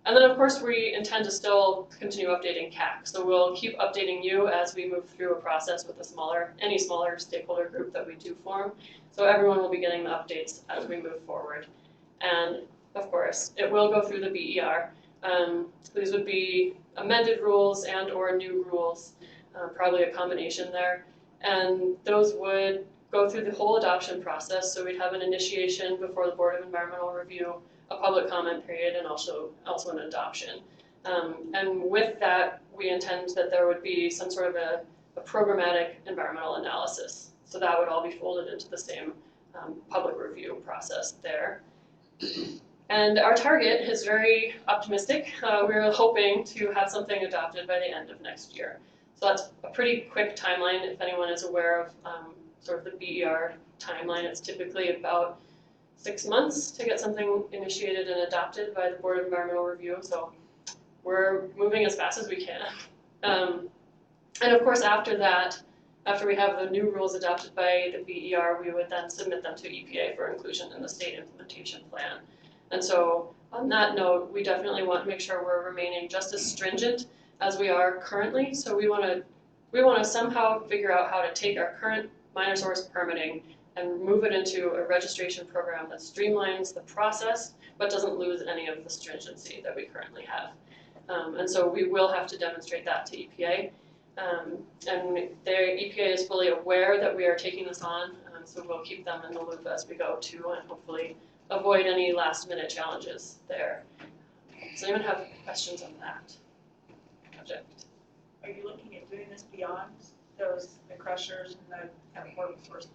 And then, of course, we intend to still continue updating CAAAC. So we'll keep updating you as we move through a process with any smaller stakeholder group that we do form. So everyone will be getting the updates as we move forward. And, of course, it will go through the BER. These would be amended rules and or new rules, probably a combination there. And those would go through the whole adoption process. So we'd have an initiation before the Board of Environmental Review, a public comment period, and also an adoption. And with that, we intend that there would be some sort of a programmatic environmental analysis. So that would all be folded into the same public review process there. And our target is very optimistic. We're hoping to have something adopted by the end of next year. So that's a pretty quick timeline. If anyone is aware of sort of the BER timeline, it's typically about 6 months to get something initiated and adopted by the Board of Environmental Review. So we're moving as fast as we can. And of course, after that, after we have the new rules adopted by the BER, we would then submit them to EPA for inclusion in the state implementation plan. And so on that note, we definitely want to make sure we're remaining just as stringent as we are currently. So we want to somehow figure out how to take our current minor source permitting and move it into a registration program that streamlines the process but doesn't lose any of the stringency that we currently have. And so we will have to demonstrate that to EPA. And the EPA is fully aware that we are taking this on, so we'll keep them in the loop as we go too, and hopefully avoid any last minute challenges there. Does anyone have questions on that project? Are you looking at doing this beyond the crushers and the kind of portable sources?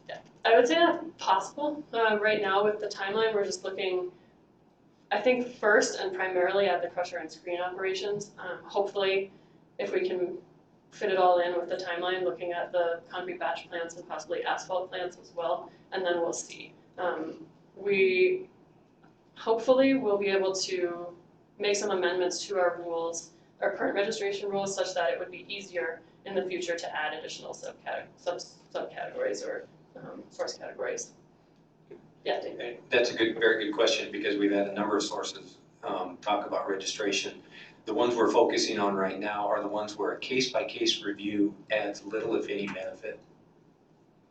Yeah, I would say that's possible. Right now with the timeline, we're just looking, I think first and primarily at the crusher and screen operations. Hopefully, if we can fit it all in with the timeline, looking at the concrete batch plants and possibly asphalt plants as well, and then we'll see. We hopefully will be able to make some amendments to our rules, our current registration rules, such that it would be easier in the future to add additional subcategories or source categories. Yeah, Dave. That's a very good question, because we've had a number of sources talk about registration. The ones we're focusing on right now are the ones where a case-by-case review adds little, if any, benefit.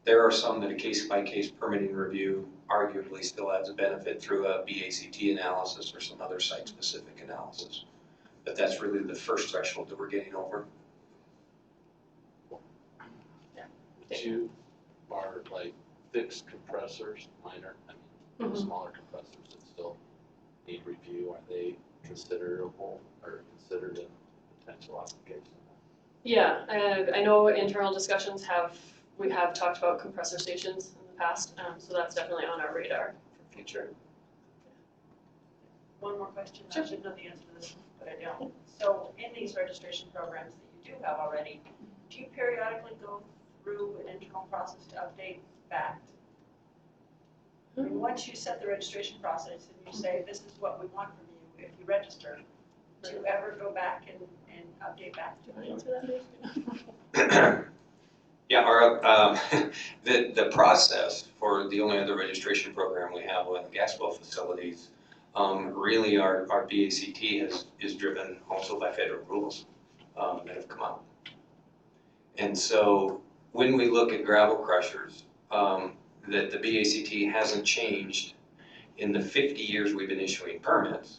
There are some that a case-by-case permitting review arguably still adds a benefit through a BACT analysis or some other site-specific analysis. But that's really the first threshold that we're getting over. Would you are like fixed compressors, minor, smaller compressors that still need review, are they considerable or considered in potential application? Yeah, I know internal discussions we have talked about compressor stations in the past, so that's definitely on our radar for future. One more question. Sure. I should know the answer to this, but I don't. So in these registration programs that you do have already, do you periodically go through an internal process to update back? I mean, once you set the registration process and you say, this is what we want from you if you register, do you ever go back and update back? Do you want to answer that, Dave? Yeah, the process for the only other registration program we have with gas well facilities, really our BACT is driven also by federal rules that have come out. And so when we look at gravel crushers, that the BACT hasn't changed in the 50 years we've been issuing permits,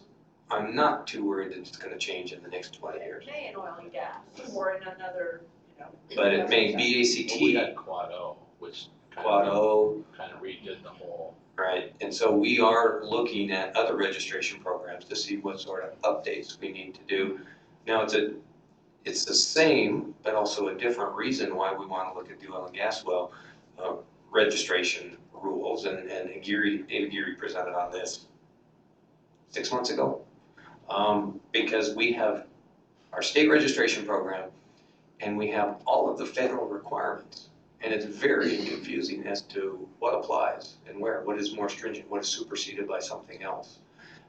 I'm not too worried that it's going to change in the next 20 years. It may in oil and gas or in another, But it may BACT. Well, we had Quad O, which Quad O. kind of redid the whole. Right, and so we are looking at other registration programs to see what sort of updates we need to do. Now it's the same, but also a different reason why we want to look at the oil and gas well registration rules, and David Geary presented on this 6 months ago. Because we have our state registration program and we have all of the federal requirements, and it's very confusing as to what applies and where, what is more stringent, what is superseded by something else.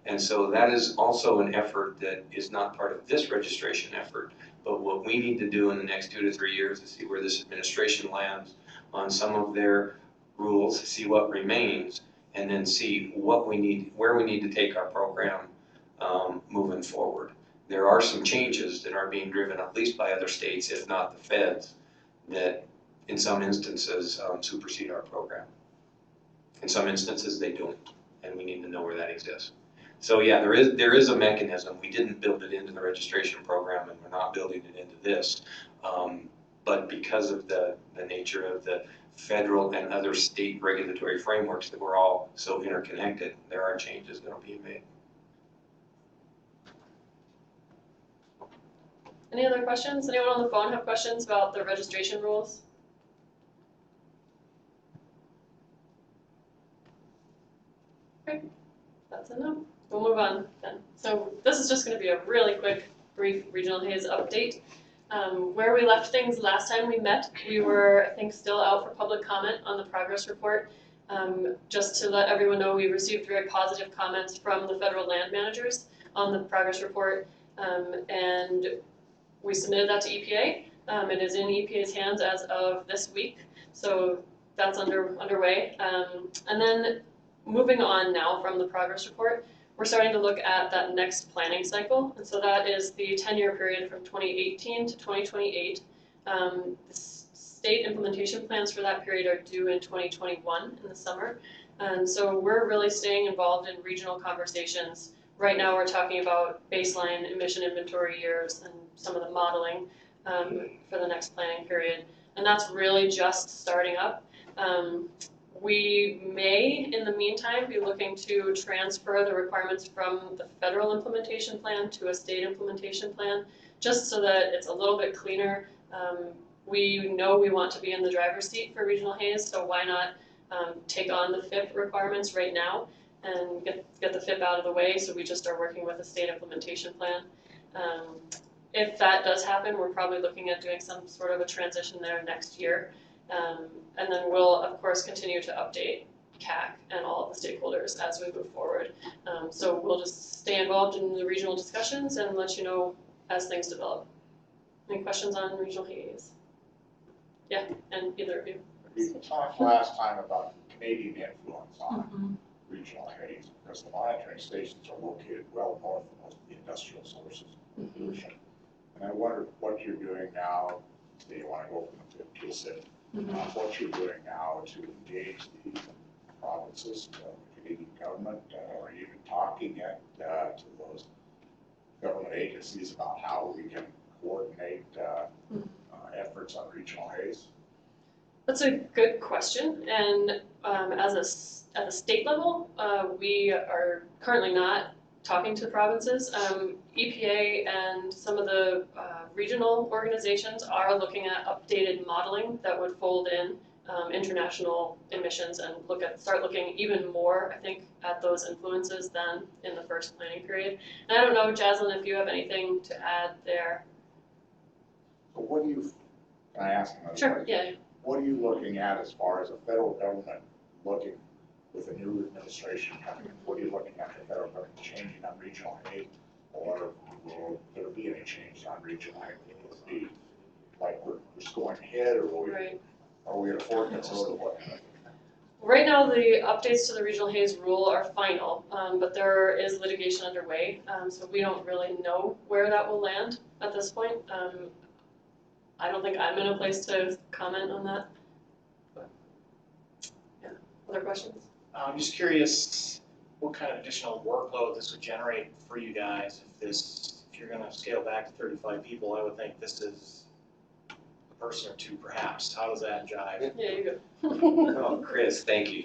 And so that is also an effort that is not part of this registration effort, but what we need to do in the next 2 to 3 years to see where this administration lands on some of their rules, see what remains, and then see what we need, where we need to take our program moving forward. There are some changes that are being driven at least by other states, if not the feds, that in some instances supersede our program. In some instances they don't, and we need to know where that exists. So yeah, there is a mechanism. We didn't build it into the registration program, and we're not building it into this. but because of the nature of the federal and other state regulatory frameworks that we're all so interconnected, there are changes that are being made. Any other questions? Anyone on the phone have questions about the registration rules? Okay, that's enough. We'll move on then. So this is just going to be a really quick, brief Regional Haze update. Where we left things last time we met, we were, I think, still out for public comment on the progress report. Just to let everyone know, we received very positive comments from the federal land managers on the progress report, and we submitted that to EPA. It is in EPA's hands as of this week, so that's underway. And then moving on now from the progress report, we're starting to look at that next planning cycle, and so that is the 10-year period from 2018 to 2028. The state implementation plans for that period are due in 2021 in the summer, and so we're really staying involved in regional conversations. Right now we're talking about baseline emission inventory years and some of the modeling for the next planning period, and that's really just starting up. We may, in the meantime, be looking to transfer the requirements from the federal implementation plan to a state implementation plan, just so that it's a little bit cleaner. We know we want to be in the driver's seat for Regional Haze, so why not take on the FIP requirements right now and get the FIP out of the way, so we just are working with a state implementation plan. If that does happen, we're probably looking at doing some sort of a transition there next year. And then we'll, of course, continue to update CAAAC and all of the stakeholders as we move forward. So we'll just stay involved in the regional discussions and let you know as things develop. Any questions on Regional Haze? Yeah, and either of you. We talked last time about Canadian influence on Regional Haze, because the monitoring stations are located well north of most of the industrial sources of pollution. And I wonder what you're doing now, so you want to go from the FIP to a SIP, what you're doing now to engage the provinces, the Canadian government, or even talking yet to those government agencies about how we can coordinate efforts on Regional Haze? That's a good question, and at a state level, we are currently not talking to provinces. EPA and some of the regional organizations are looking at updated modeling that would fold in international emissions and start looking even more, I think, at those influences than in the first planning period. And I don't know, Jaslyn, if you have anything to add there. So what do you, can I ask another Sure, question? yeah. What are you looking at as far as the federal government looking with a new administration coming? What are you looking at the federal government changing on Regional Haze, or will there be any change on Regional Haze? Will it be like we're just going ahead, or will we, are we at a fork in the road, or what? Right now, the updates to the Regional Haze rule are final, but there is litigation underway, so we don't really know where that will land at this point. I don't think I'm in a place to comment on that. But, yeah, other questions? I'm just curious what kind of additional workload this would generate for you guys if you're gonna scale back to 35 people. I would think this is a person or two perhaps. How does that jive? Yeah, you go. Oh, Chris, thank you.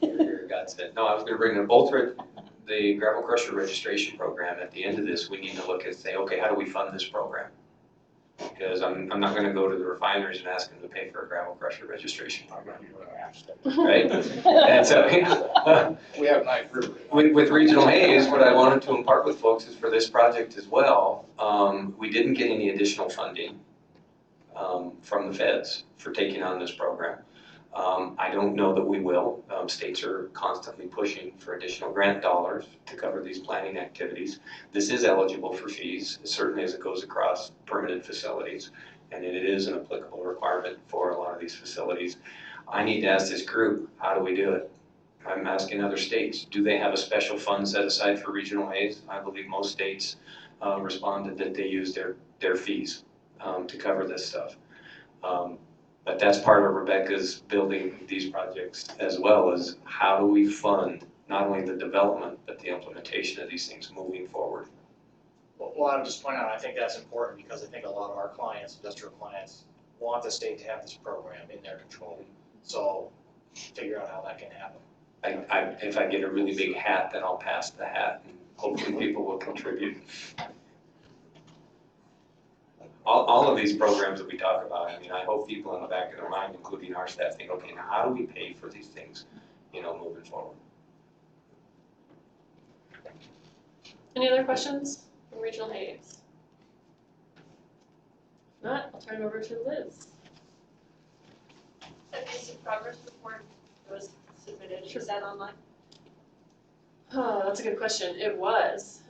Your godsend. No, I was going to bring up the gravel crusher registration program. At the end of this, we need to look and say, okay, how do we fund this program? Because I'm not going to go to the refiners and ask them to pay for a gravel crusher registration program, right? And so we have Knife River. With Regional Haze, what I wanted to impart with folks is for this project as well, we didn't get any additional funding from the feds for taking on this program. I don't know that we will. States are constantly pushing for additional grant dollars to cover these planning activities. This is eligible for fees, certainly as it goes across permitted facilities, and it is an applicable requirement for a lot of these facilities. I need to ask this group, how do we do it? I'm asking other states, do they have a special fund set aside for Regional Haze? I believe most states responded that they use their fees to cover this stuff. But that's part of Rebecca's building these projects, as well as how do we fund not only the development, but the implementation of these things moving forward. Well, I would just point out, I think that's important because I think a lot of our clients, industrial clients, want the state to have this program in their control. So figure out how that can happen. If I get a really big hat, then I'll pass the hat and hopefully people will contribute. All of these programs that we talk about, I mean, I hope people in the back of their mind, including our staff, think, okay, now how do we pay for these things, moving forward? Any other questions from Regional Haze? If not, I'll turn it over to Liz. A basic progress report was submitted, is that online? Oh, that's a good question. It was.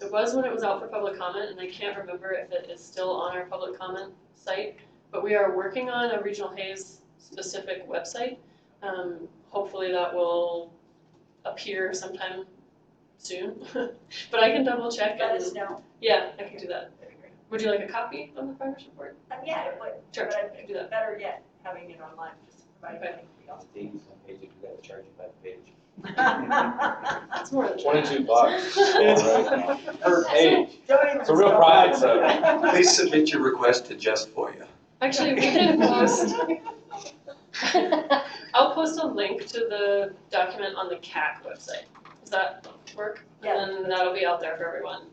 It was when it was out for public comment, and I can't remember if it is still on our public comment site, but we are working on a Regional Haze specific website. Hopefully that will appear sometime soon, but I can double check. Let us know. Yeah, I can do that. Would you like a copy of the progress report? Yeah, it would. Sure, But I can do that. better yet, having it online, just to provide Okay. anybody else. If you gotta charge you by the page. That's more than $22 per page. Don't even It's a real start. pride, so. Please submit your request to Just For You. Actually, we can post. I'll post a link to the document on the CAAAC website. Does that work? Yeah. And then that'll be out there for everyone.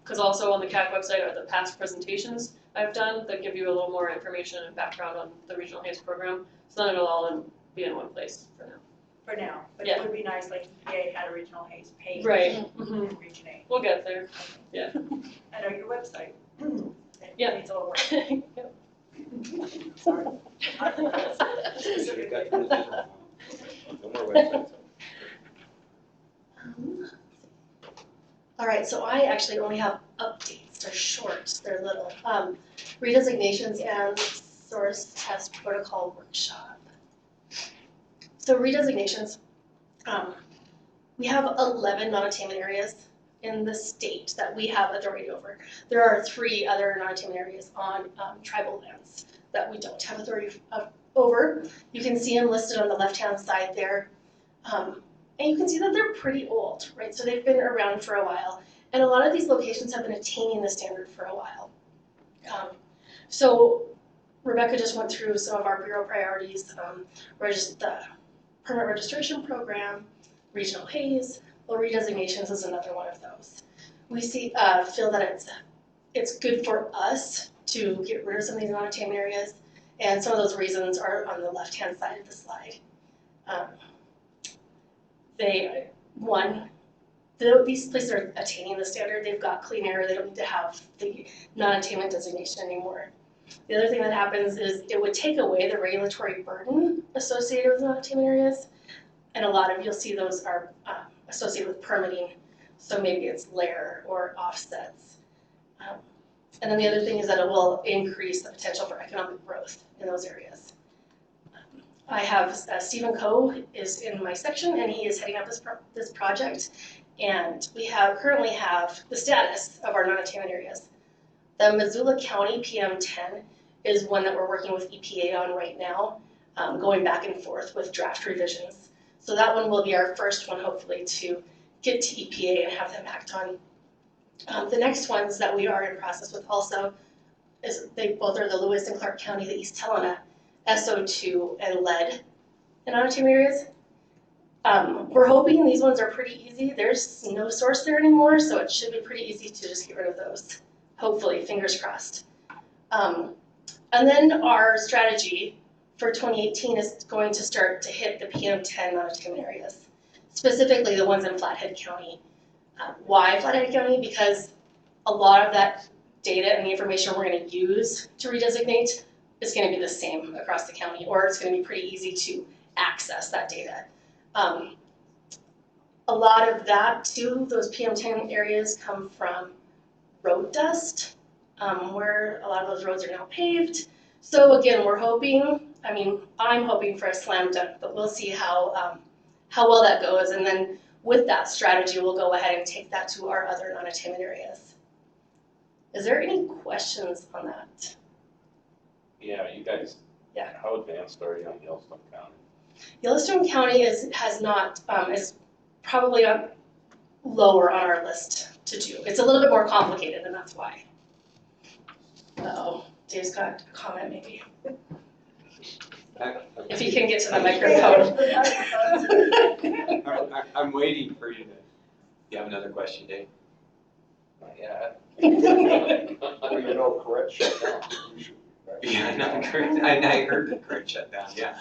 Because also on the CAAAC website are the past presentations I've done that give you a little more information and background on the Regional Haze program. So then it'll all be in one place for now. For now, but Yeah. it would be nice, like EPA had a Regional Haze page. Right. In Mhm. Region 8. We'll get there. Yeah. I know your website. It Yeah. needs a little work. Yep. Sorry. Should've got the digital. No more websites. All right, so I actually only have updates. They're short, they're little. Redesignations and source test protocol workshop. So redesignations, we have 11 non-attainment areas in the state that we have authority over. There are 3 other non-attainment areas on tribal lands that we don't have authority over. You can see them listed on the left-hand side there. And you can see that they're pretty old, right? So they've been around for a while. And a lot of these locations have been attaining the standard for a while. So Rebecca just went through some of our Bureau priorities, the permit registration program, Regional Haze. Well, redesignations is another one of those. We feel that it's good for us to get rid of some of these non-attainment areas, and some of those reasons are on the left-hand side of the slide. These places are attaining the standard. They've got clean air. They don't need to have the non-attainment designation anymore. The other thing that happens is it would take away the regulatory burden associated with non-attainment areas, and you'll see those are associated with permitting. So maybe it's layer or offsets. And then the other thing is that it will increase the potential for economic growth in those areas. I have Stephen Coe is in my section, and he is heading up this project. And we currently have the status of our non-attainment areas. The Missoula County PM10 is one that we're working with EPA on right now, going back and forth with draft revisions. So that one will be our first one, hopefully, to get to EPA and have them act on. The next ones that we are in process with also they both are the Lewis and Clark County, the East Helena, SO2 and lead in non-attainment areas. We're hoping these ones are pretty easy. There's no source there anymore, so it should be pretty easy to just get rid of those. Hopefully, fingers crossed. And then our strategy for 2018 is going to start to hit the PM10 non-attainment areas, specifically the ones in Flathead County. Why Flathead County? Because a lot of that data and the information we're going to use to redesignate is going to be the same across the county, or it's going to be pretty easy to access that data. A lot of that too, those PM10 areas come from road dust, where a lot of those roads are now paved. So again, we're hoping, I'm hoping for a slam dunk, but we'll see how well that goes. And then with that strategy, we'll go ahead and take that to our other non-attainment areas. Is there any questions on that? Yeah, you guys, Yeah. how advanced are you on Yellowstone County? Yellowstone County is probably lower on our list to do. It's a little bit more complicated, and that's why. Uh-oh, Dave's got a comment maybe. I- If you can get to the microphone. I'm waiting for you to, you have another question, Dave? Yeah. Well, you know, correct shut down. You should, right? Yeah, I know, correct, I heard the correct shutdown, yeah.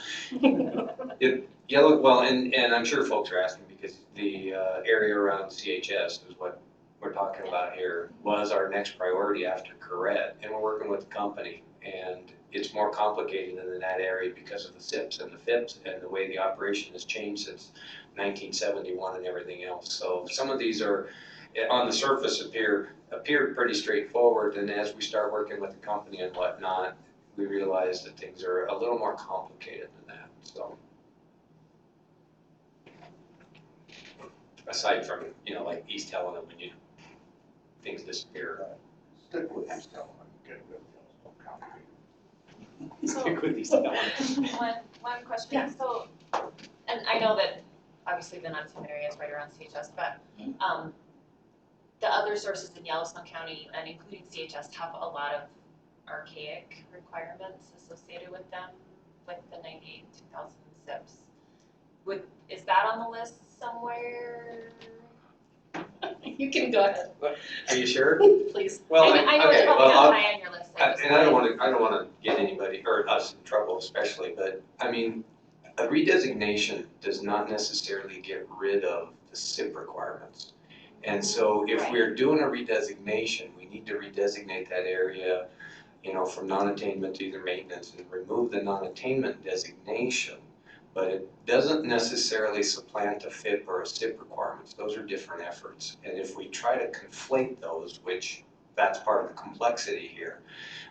Yellow, well, and I'm sure folks are asking because the area around CHS is what we're talking about here, was our next priority after Correct, and we're working with the company. And it's more complicated in that area because of the SIPs and the FIPs and the way the operation has changed since 1971 and everything else. So some of these are, on the surface, appeared pretty straightforward, and as we start working with the company and whatnot, we realize that things are a little more complicated than that, so. Aside from, like East Helena, when things disappear. Stick with these elements, get rid of those, don't complicate. Stick with East Helena. One question, Yeah. so, and I know that obviously the Nonattainment Areas right around CHS, but, the other sources in Yellowstone County and including CHS have a lot of archaic requirements associated with them, like the 98, 2000 SIPs. Is that on the list somewhere? You can go ahead, Are you sure? please. Well, I know it's okay, probably well, not high on your list. and I don't wanna get anybody, or us in trouble especially, but I mean, a redesignation does not necessarily get rid of the SIP requirements. And so if we're doing a redesignation, we need to redesignate that area, from non-attainment to either maintenance and remove the non-attainment designation. But it doesn't necessarily supplant a FIP or a SIP requirements. Those are different efforts. And if we try to conflate those, which that's part of the complexity here,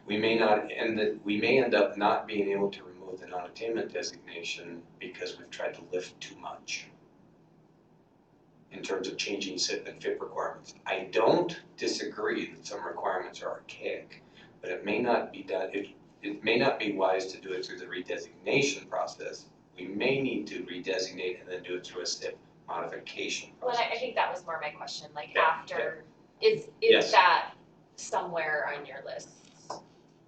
we may end up not being able to remove the non-attainment designation because we've tried to lift too much in terms of changing SIP and FIP requirements. I don't disagree that some requirements are archaic, but it may not be done, it may not be wise to do it through the redesignation process. We may need to redesignate and then do it through a SIP modification Well, process. I think that was more my question, like Yeah, after, is Yes. that somewhere on your list?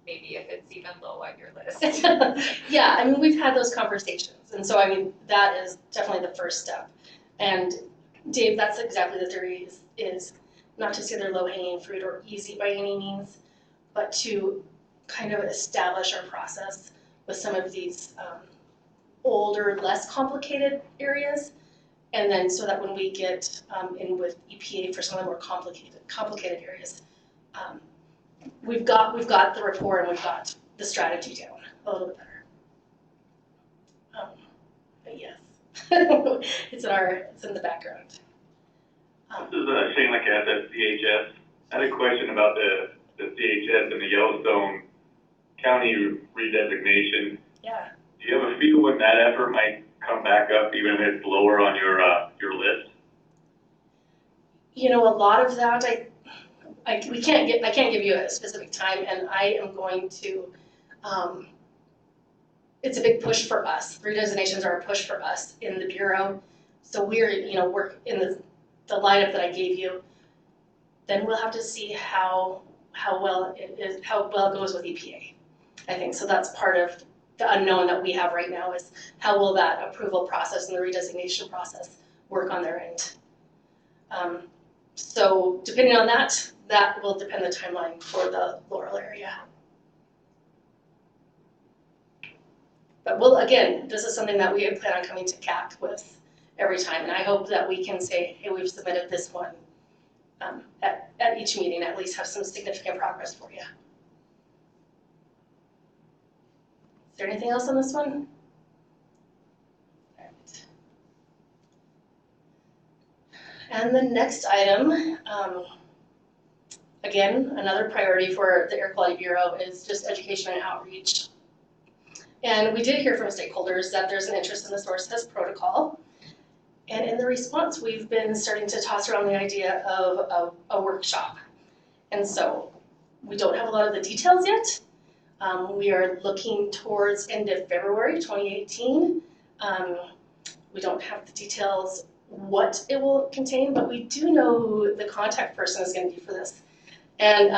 Maybe if it's even low on your list. Yeah, I mean, we've had those conversations, and so I mean, that is definitely the first step. And Dave, that's exactly the theory is not to say they're low-hanging fruit or easy by any means, but to kind of establish our process with some of these older, less complicated areas. And then so that when we get in with EPA for some of the more complicated areas, we've got the rapport and we've got the strategy down a little bit better. But yes, it's in the background. This is Shane Lacasse at CHS. I had a question about the CHS and the Yellowstone County redesignation. Yeah. Do you have a feel when that effort might come back up, even if it's lower on your list? A lot of that I can't give you a specific time, and I am going to. It's a big push for us. Redesignations are a push for us in the Bureau. So we're in the lineup that I gave you. Then we'll have to see how well it goes with EPA. I think so. That's part of the unknown that we have right now is how will that approval process and the redesignation process work on their end. So depending on that will depend the timeline for the Laurel area. But this is something that we plan on coming to CAAAC with every time, and I hope that we can say, hey, we've submitted this one at each meeting, at least have some significant progress for you. Is there anything else on this one? All right. And the next item, again, another priority for the Air Quality Bureau is just education and outreach. And we did hear from stakeholders that there's an interest in the source test protocol. And in the response, we've been starting to toss around the idea of a workshop. And so we don't have a lot of the details yet. We are looking towards end of February 2018. We don't have the details what it will contain, but we do know who the contact person is going to be for this. And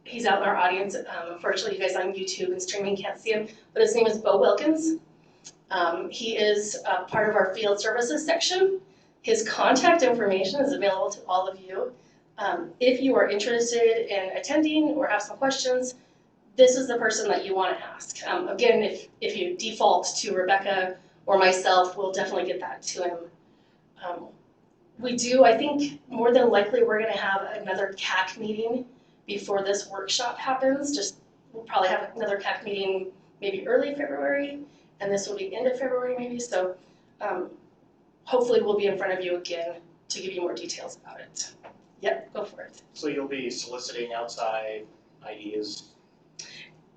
he's out in our audience. Unfortunately, you guys on YouTube and streaming can't see him, but his name is Bo Wilkins. He is part of our field services section. His contact information is available to all of you. If you are interested in attending or have some questions, this is the person that you want to ask. Again, if you default to Rebecca or myself, we'll definitely get that to him. We do, I think, more than likely, we're going to have another CAAAC meeting before this workshop happens. We'll probably have another CAAAC meeting maybe early February, and this will be end of February maybe. So hopefully we'll be in front of you again to give you more details about it. Yep, go for it. So you'll be soliciting outside ideas?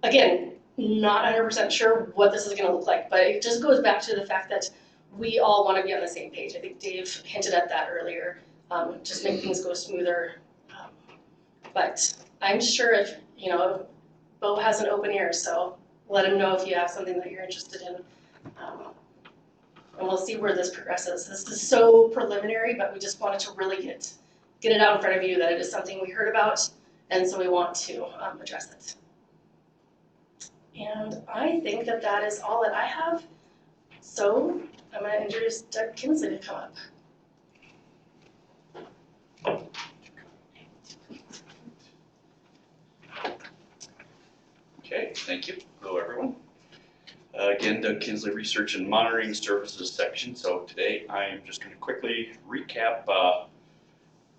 Again, not 100% sure what this is going to look like, but it just goes back to the fact that we all want to be on the same page. I think Dave hinted at that earlier. Just make things go smoother. But I'm sure if, Bo has an open ear, so let him know if you have something that you're interested in. And we'll see where this progresses. This is so preliminary, but we just wanted to really get it out in front of you that it is something we heard about, and so we want to address it. And I think that is all that I have. So I'm going to introduce Doug Kinsley to come up. Okay, thank you. Hello, everyone. Again, Doug Kinsley, Research and Monitoring Services section. So today I am just going to quickly recap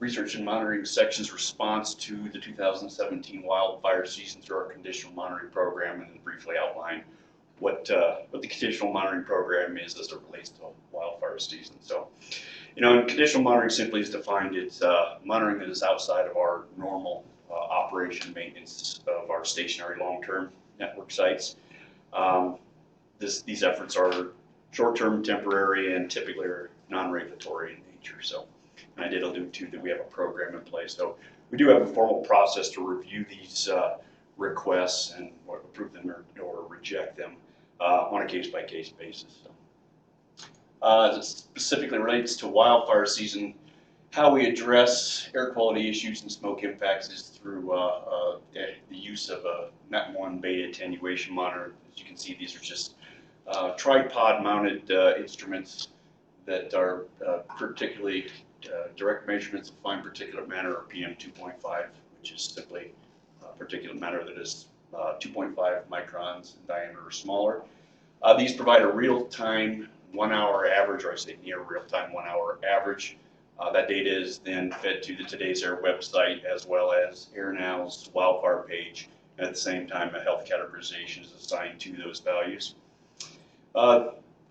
Research and Monitoring section's response to the 2017 wildfire season through our conditional monitoring program, and then briefly outline what the conditional monitoring program is as it relates to wildfire season. So, and conditional monitoring simply is defined as monitoring that is outside of our normal operation maintenance of our stationary long-term network sites. These efforts are short-term, temporary, and typically are non-regulatory in nature. So, and I did allude to that we have a program in place. So we do have a formal process to review these requests and approve them or reject them on a case-by-case basis. So, as it specifically relates to wildfire season, how we address air quality issues and smoke impacts is through the use of a MET1 beta attenuation monitor. As you can see, these are just tripod-mounted instruments that are particularly direct measurements of fine particulate matter, or PM 2.5, which is simply particulate matter that is 2.5 microns in diameter or smaller. These provide a real-time 1 hour average, or I say near real-time 1 hour average. That data is then fed to the Today's Air website as well as AirNow's wildfire page, and at the same time a health categorization is assigned to those values.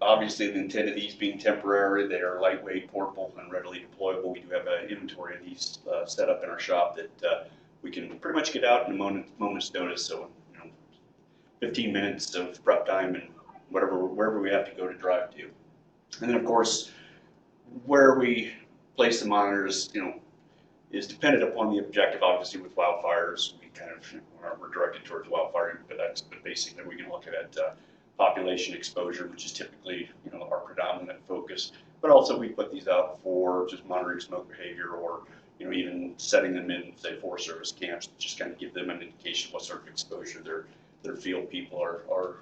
Obviously, the intent of these being temporary, they are lightweight, portable, and readily deployable. We do have an inventory of these set up in our shop that we can pretty much get out in a moment's notice. So, 15 minutes of prep time and wherever we have to go to drive to. And then, of course, where we place the monitors, is dependent upon the objective. Obviously, with wildfires, we kind of we're directed towards wildfire, but basically we can look at population exposure, which is typically our predominant focus. But also we put these out for just monitoring smoke behavior, or even setting them in, say, Forest Service camps, to just kind of give them an indication of what sort of exposure their field people are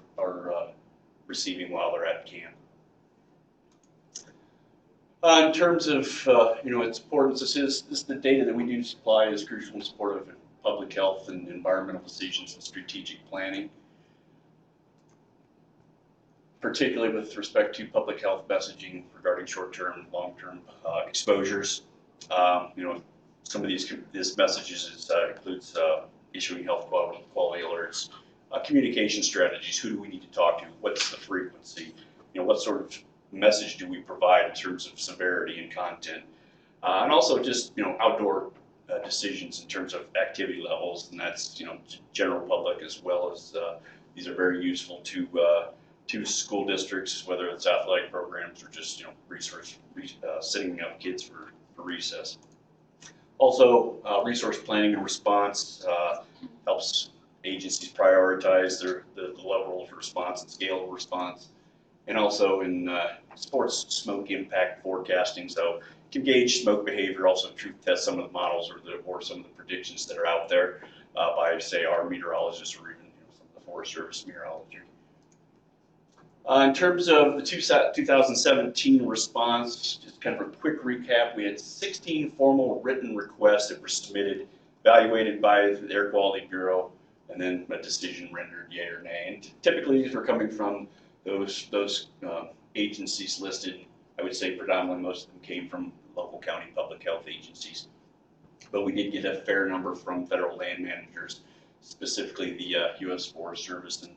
receiving while they're at camp. In terms of its importance, this is the data that we do supply is crucial in support of public health and environmental decisions and strategic planning, particularly with respect to public health messaging regarding short-term and long-term exposures. Some of these messages includes issuing health quality alerts, communication strategies. Who do we need to talk to? What's the frequency? What sort of message do we provide in terms of severity and content, and also just outdoor decisions in terms of activity levels, and that's general public as well as these are very useful to school districts, whether it's athletic programs or just sitting up kids for recess. Also, resource planning and response helps agencies prioritize the level of response and scale of response. And also in sports smoke impact forecasting, so can gauge smoke behavior, also truth test some of the models or some of the predictions that are out there. by, say, our meteorologists or even some of the Forest Service meteorology. In terms of the 2017 response, just kind of a quick recap, we had 16 formal written requests that were submitted, evaluated by the Air Quality Bureau, and then a decision rendered yea or nay. And typically these were coming from those agencies listed. I would say predominantly most of them came from local county public health agencies. But we did get a fair number from federal land managers, specifically the U.S. Forest Service. And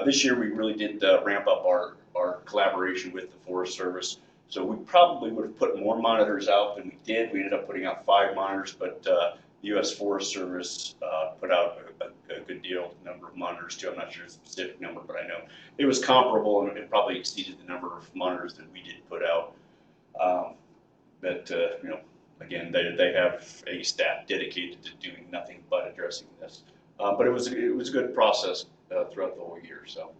this year we really did ramp up our collaboration with the Forest Service. So we probably would have put more monitors out than we did. We ended up putting out 5 monitors, but the U.S. Forest Service put out a good deal number of monitors too. I'm not sure the specific number, but I know it was comparable and it probably exceeded the number of monitors that we did put out. You know, again, they have a staff dedicated to doing nothing but addressing this. But it was a good process throughout the whole year. So,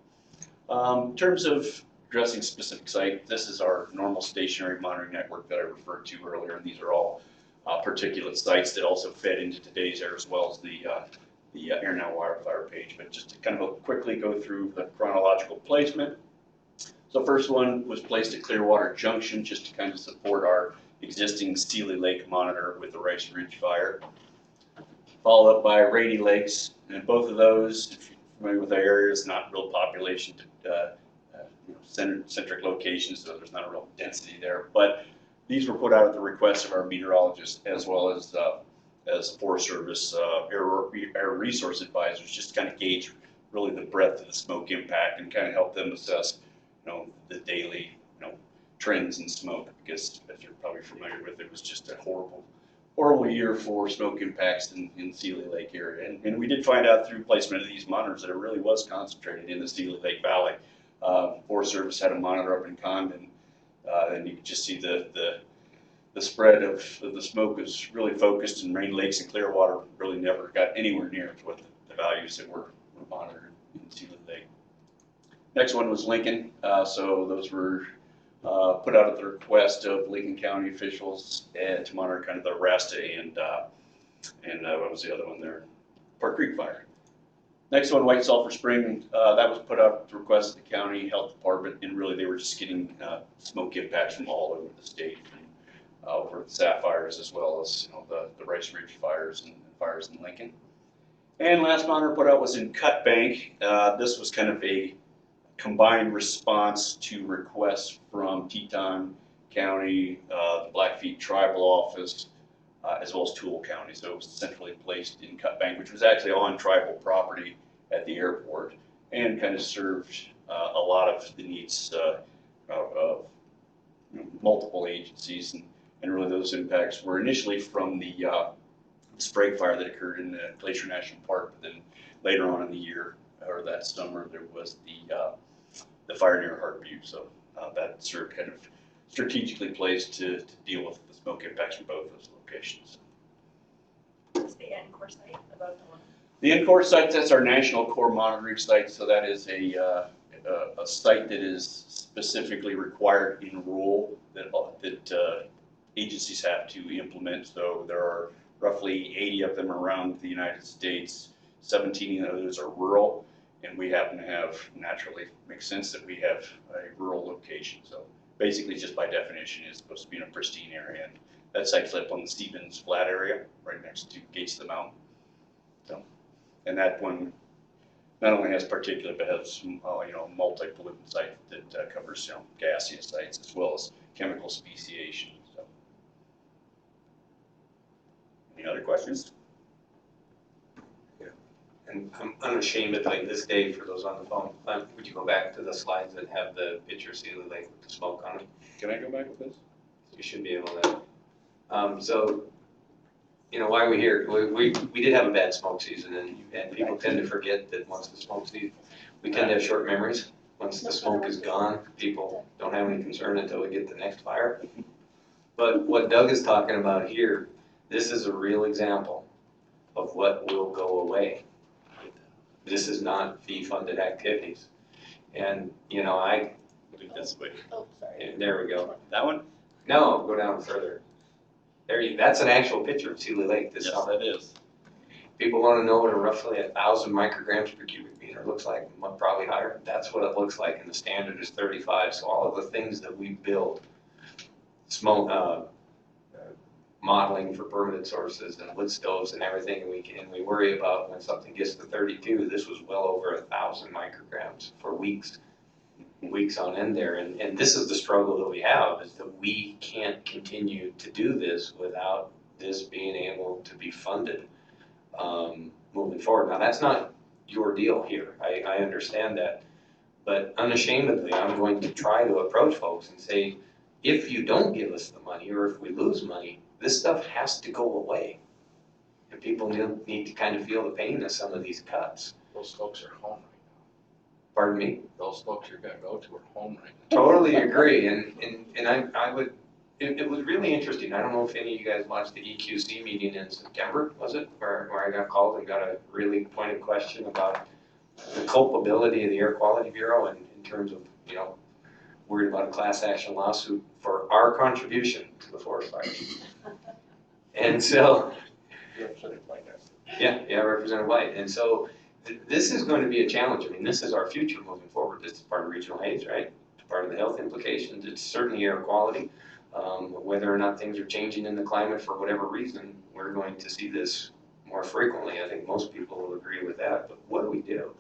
in terms of addressing specific site, this is our normal stationary monitoring network that I referred to earlier, and these are all particulate sites that also fed into today's air as well as the Air Now Wildfire page. But just to kind of quickly go through the chronological placement. So first one was placed at Clearwater Junction just to kind of support our existing Seeley Lake monitor with the Rice Ridge Fire. Followed up by Rainy Lakes, and both of those, if you're familiar with the areas, not real population centric locations, so there's not a real density there. But these were put out at the request of our meteorologists as well as Forest Service air resource advisors, just to kind of gauge really the breadth of the smoke impact and kind of help them assess, the daily, trends in smoke. Because as you're probably familiar with, it was just a horrible year for smoke impacts in Seeley Lake area. And we did find out through placement of these monitors that it really was concentrated in the Seeley Lake Valley. Forest Service had a monitor up in Condon, and you could just see the spread of the smoke was really focused in Rainy Lakes and Clearwater. Really never got anywhere near what the values that were monitored in Seeley Lake. Next one was Lincoln. So those were put out at the request of Lincoln County officials to monitor kind of the Rasta and what was the other one there? Park Creek Fire. Next one, White Sulphur Spring, that was put out at the request of the county health department, and really they were just getting smoke impacts from all over the state, over the sapphires as well as the Rice Ridge fires and fires in Lincoln. And last monitor put out was in Cut Bank. This was kind of a combined response to requests from Teton County, the Blackfeet Tribal Office, as well as Toole County. So it was centrally placed in Cut Bank, which was actually on tribal property at the airport, and kind of served a lot of the needs of multiple agencies. And really those impacts were initially from the Sprague fire that occurred in the Glacier National Park, but then later on in the year, or that summer, there was the fire near Heartview. So that served kind of strategically placed to deal with the smoke impacts from both those locations. What's the NCORE site about the one? The NCORE site, that's our national core monitoring site. So that is a site that is specifically required in rule that agencies have to implement. So there are roughly 80 of them around the United States. 17 of those are rural, and we happen to have, naturally, makes sense that we have a rural location. So basically, just by definition, it's supposed to be in a pristine area. And that site's up on the Stevens Flat area, right next to Gates of the Mountain. So, and that one not only has particulate, but has multi-pollutant site that covers gaseous sites as well as chemical speciation. So, any other questions? And I'm unashamedly this day, for those on the phone, would you go back to the slides that have the picture of Seeley Lake with the smoke on it? Can I go back with this? You should be able to. So, why we're here, we did have a bad smoke season, and people tend to forget that once the smoke season, we tend to have short memories. Once the smoke is gone, people don't have any concern until we get the next fire. But what Doug is talking about here, this is a real example of what will go away. This is not fee-funded activities. And, I think this way. Oh, sorry. There we go. That one? No, go down further. That's an actual picture of Seeley Lake this Yes, summer. that is. people want to know what a roughly 1,000 micrograms per cubic meter looks like, probably higher. That's what it looks like, and the standard is 35. So all of the things that we build, smoke, modeling for permanent sources and wood stoves and everything, and we worry about when something gets to 32. This was well over 1,000 micrograms for weeks on end there, and this is the struggle that we have, is that we can't continue to do this without this being able to be funded moving forward. Now, that's not your deal here, I understand that, but unashamedly, I'm going to try to approach folks and say, if you don't give us the money, or if we lose money, this stuff has to go away. And people need to kind of feel the pain of some of these cuts. Those folks are home right Pardon me? now. Those folks you're gonna go to are home right now. Totally agree, and I would, it was really interesting. I don't know if any of you guys watched the EQC meeting in September, was it? Where I got called and got a really pointed question about the culpability of the Air Quality Bureau in terms of, worried about a class action lawsuit for our contribution to the forest fires. And so, yeah, Representative White. And so this is going to be a challenge. I mean, this is our future moving forward. This is part of regional Haze, right? It's part of the health implications. It's certainly air quality. Whether or not things are changing in the climate for whatever reason, we're going to see this more frequently. I think most people will agree with that. But what do we do,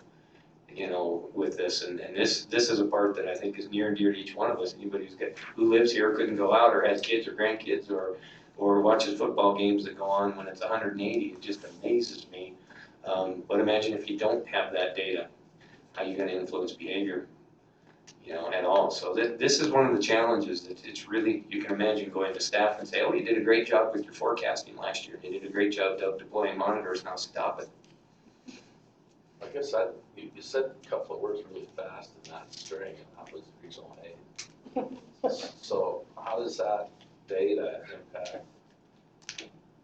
with this? And this is a part that I think is near and dear to each one of us. Anybody who lives here, couldn't go out, or has kids or grandkids, or watches football games that go on when it's 180. It just amazes me. But imagine if you don't have that data, how are you going to influence behavior, at all? So this is one of the challenges that it's really, you can imagine going to staff and say, oh, you did a great job with your forecasting last year. You did a great job of deploying monitors, now stop it. I guess you said a couple of words really fast in that string, and that was regional Haze. So how does that data impact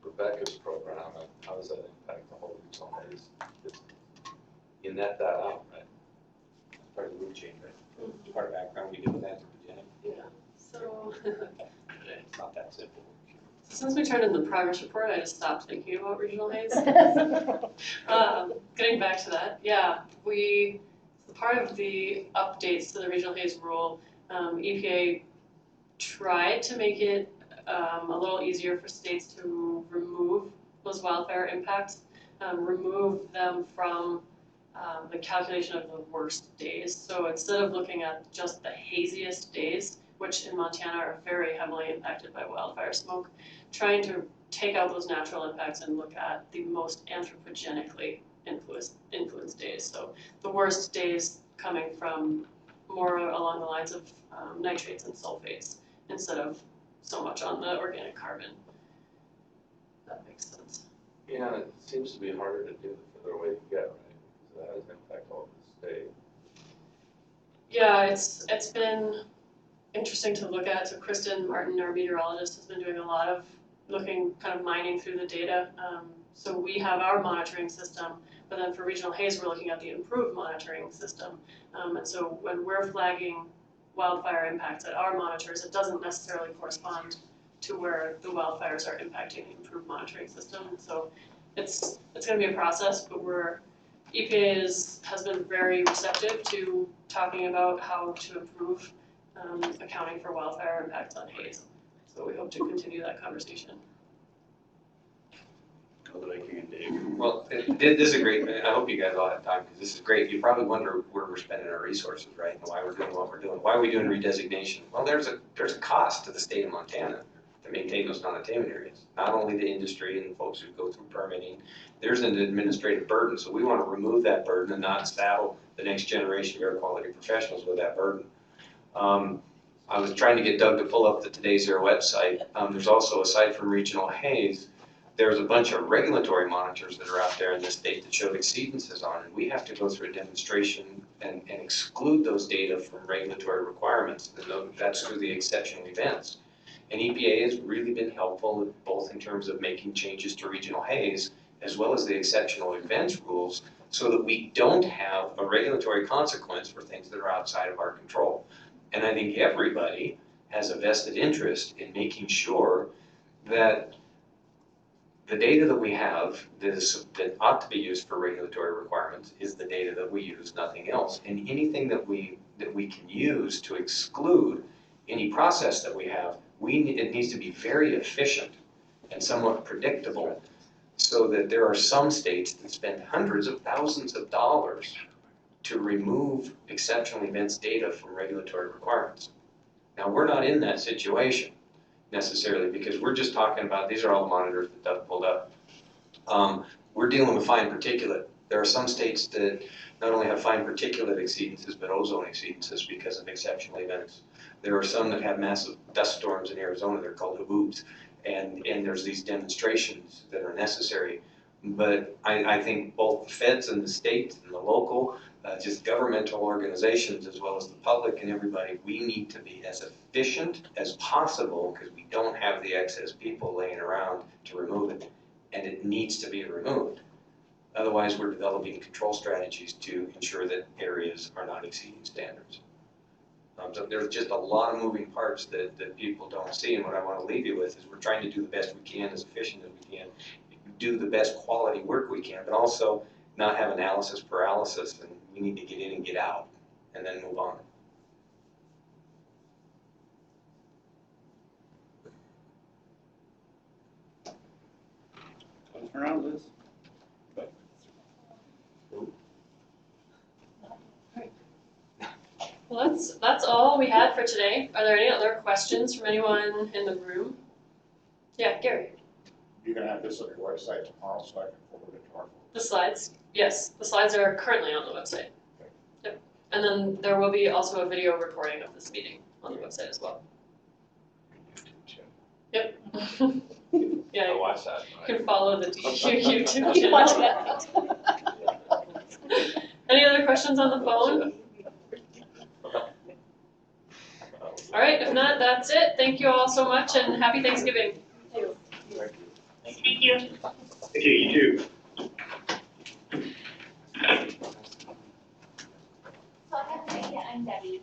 Rebecca's program, and how does that impact the whole regional Haze? You net that out, right? It's part of the root chain, right? It's part of background we do with that. Yeah, so It's not that simple. since we turned in the progress report, I just stopped thinking about regional Haze. Getting back to that, yeah, part of the updates to the regional Haze rule, EPA tried to make it a little easier for states to remove those wildfire impacts, remove them from the calculation of the worst days. So instead of looking at just the haziest days, which in Montana are very heavily impacted by wildfire smoke, trying to take out those natural impacts and look at the most anthropogenically influenced days. So the worst days coming from more along the lines of nitrates and sulfates instead of so much on the organic carbon. That makes sense. Yeah, it seems to be harder to do the further away you get, right? Because that has an impact all the state. Yeah, it's been interesting to look at. So Kristen Martin, our meteorologist, has been doing a lot of mining through the data. So we have our monitoring system, but then for regional Haze, we're looking at the improved monitoring system. And so when we're flagging wildfire impacts at our monitors, it doesn't necessarily correspond to where the wildfires are impacting the improved monitoring system. So it's going to be a process, but EPA has been very receptive to talking about how to improve accounting for wildfire impacts on Haze. So we hope to continue that conversation. Well, this is a great, I hope you guys all have time, because this is great. You probably wonder where we're spending our resources, right? And why we're doing what we're doing. Why are we doing redesignation? Well, there's a cost to the state of Montana to maintain those non-attainment areas. Not only the industry and the folks who go through permitting, there's an administrative burden. So we want to remove that burden and not saddle the next generation of air quality professionals with that burden. I was trying to get Doug to pull up the Today's Air website. There's also, aside from regional Haze, there's a bunch of regulatory monitors that are out there in the state that showed exceedances on, and we have to go through a demonstration and exclude those data from regulatory requirements. And that's through the exceptional events. And EPA has really been helpful both in terms of making changes to regional Haze as well as the exceptional events rules so that we don't have a regulatory consequence for things that are outside of our control. And I think everybody has a vested interest in making sure that the data that we have that ought to be used for regulatory requirements is the data that we use, nothing else. And anything that we can use to exclude any process that we have, it needs to be very efficient and somewhat predictable, so that there are some states that spend hundreds of thousands of dollars to remove exceptional events data from regulatory requirements. Now, we're not in that situation necessarily, because we're just talking about, these are all the monitors that Doug pulled up. We're dealing with fine particulate. There are some states that not only have fine particulate exceedances, but ozone exceedances because of exceptional events. There are some that have massive dust storms in Arizona, they're called haboobs, and there's these demonstrations that are necessary. But I think both the feds and the state and the local, just governmental organizations, as well as the public and everybody, we need to be as efficient as possible, because we don't have the excess people laying around to remove it, and it needs to be removed. Otherwise, we're developing control strategies to ensure that areas are not exceeding standards. So there's just a lot of moving parts that people don't see, and what I want to leave you with is we're trying to do the best we can, as efficient as we can, do the best quality work we can, but also not have analysis paralysis, and we need to get in and get out and then move on. Turn around, Liz. Well, that's all we had for today. Are there any other questions from anyone in the room? Yeah, Gary. You're gonna have this on your website tomorrow, so I can forward it to our. The slides? Yes, the slides are currently on the website. Yep. And then there will be also a video recording of this meeting on the website as well. Yep. Yeah, I watch that. you can follow the YouTube channel. Any other questions on the phone? All right, if not, that's it. Thank you all so much, and happy Thanksgiving. Thank you. Thank you, you too. So I have an idea, I'm Debbie.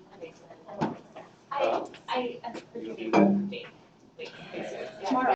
I am. Tomorrow.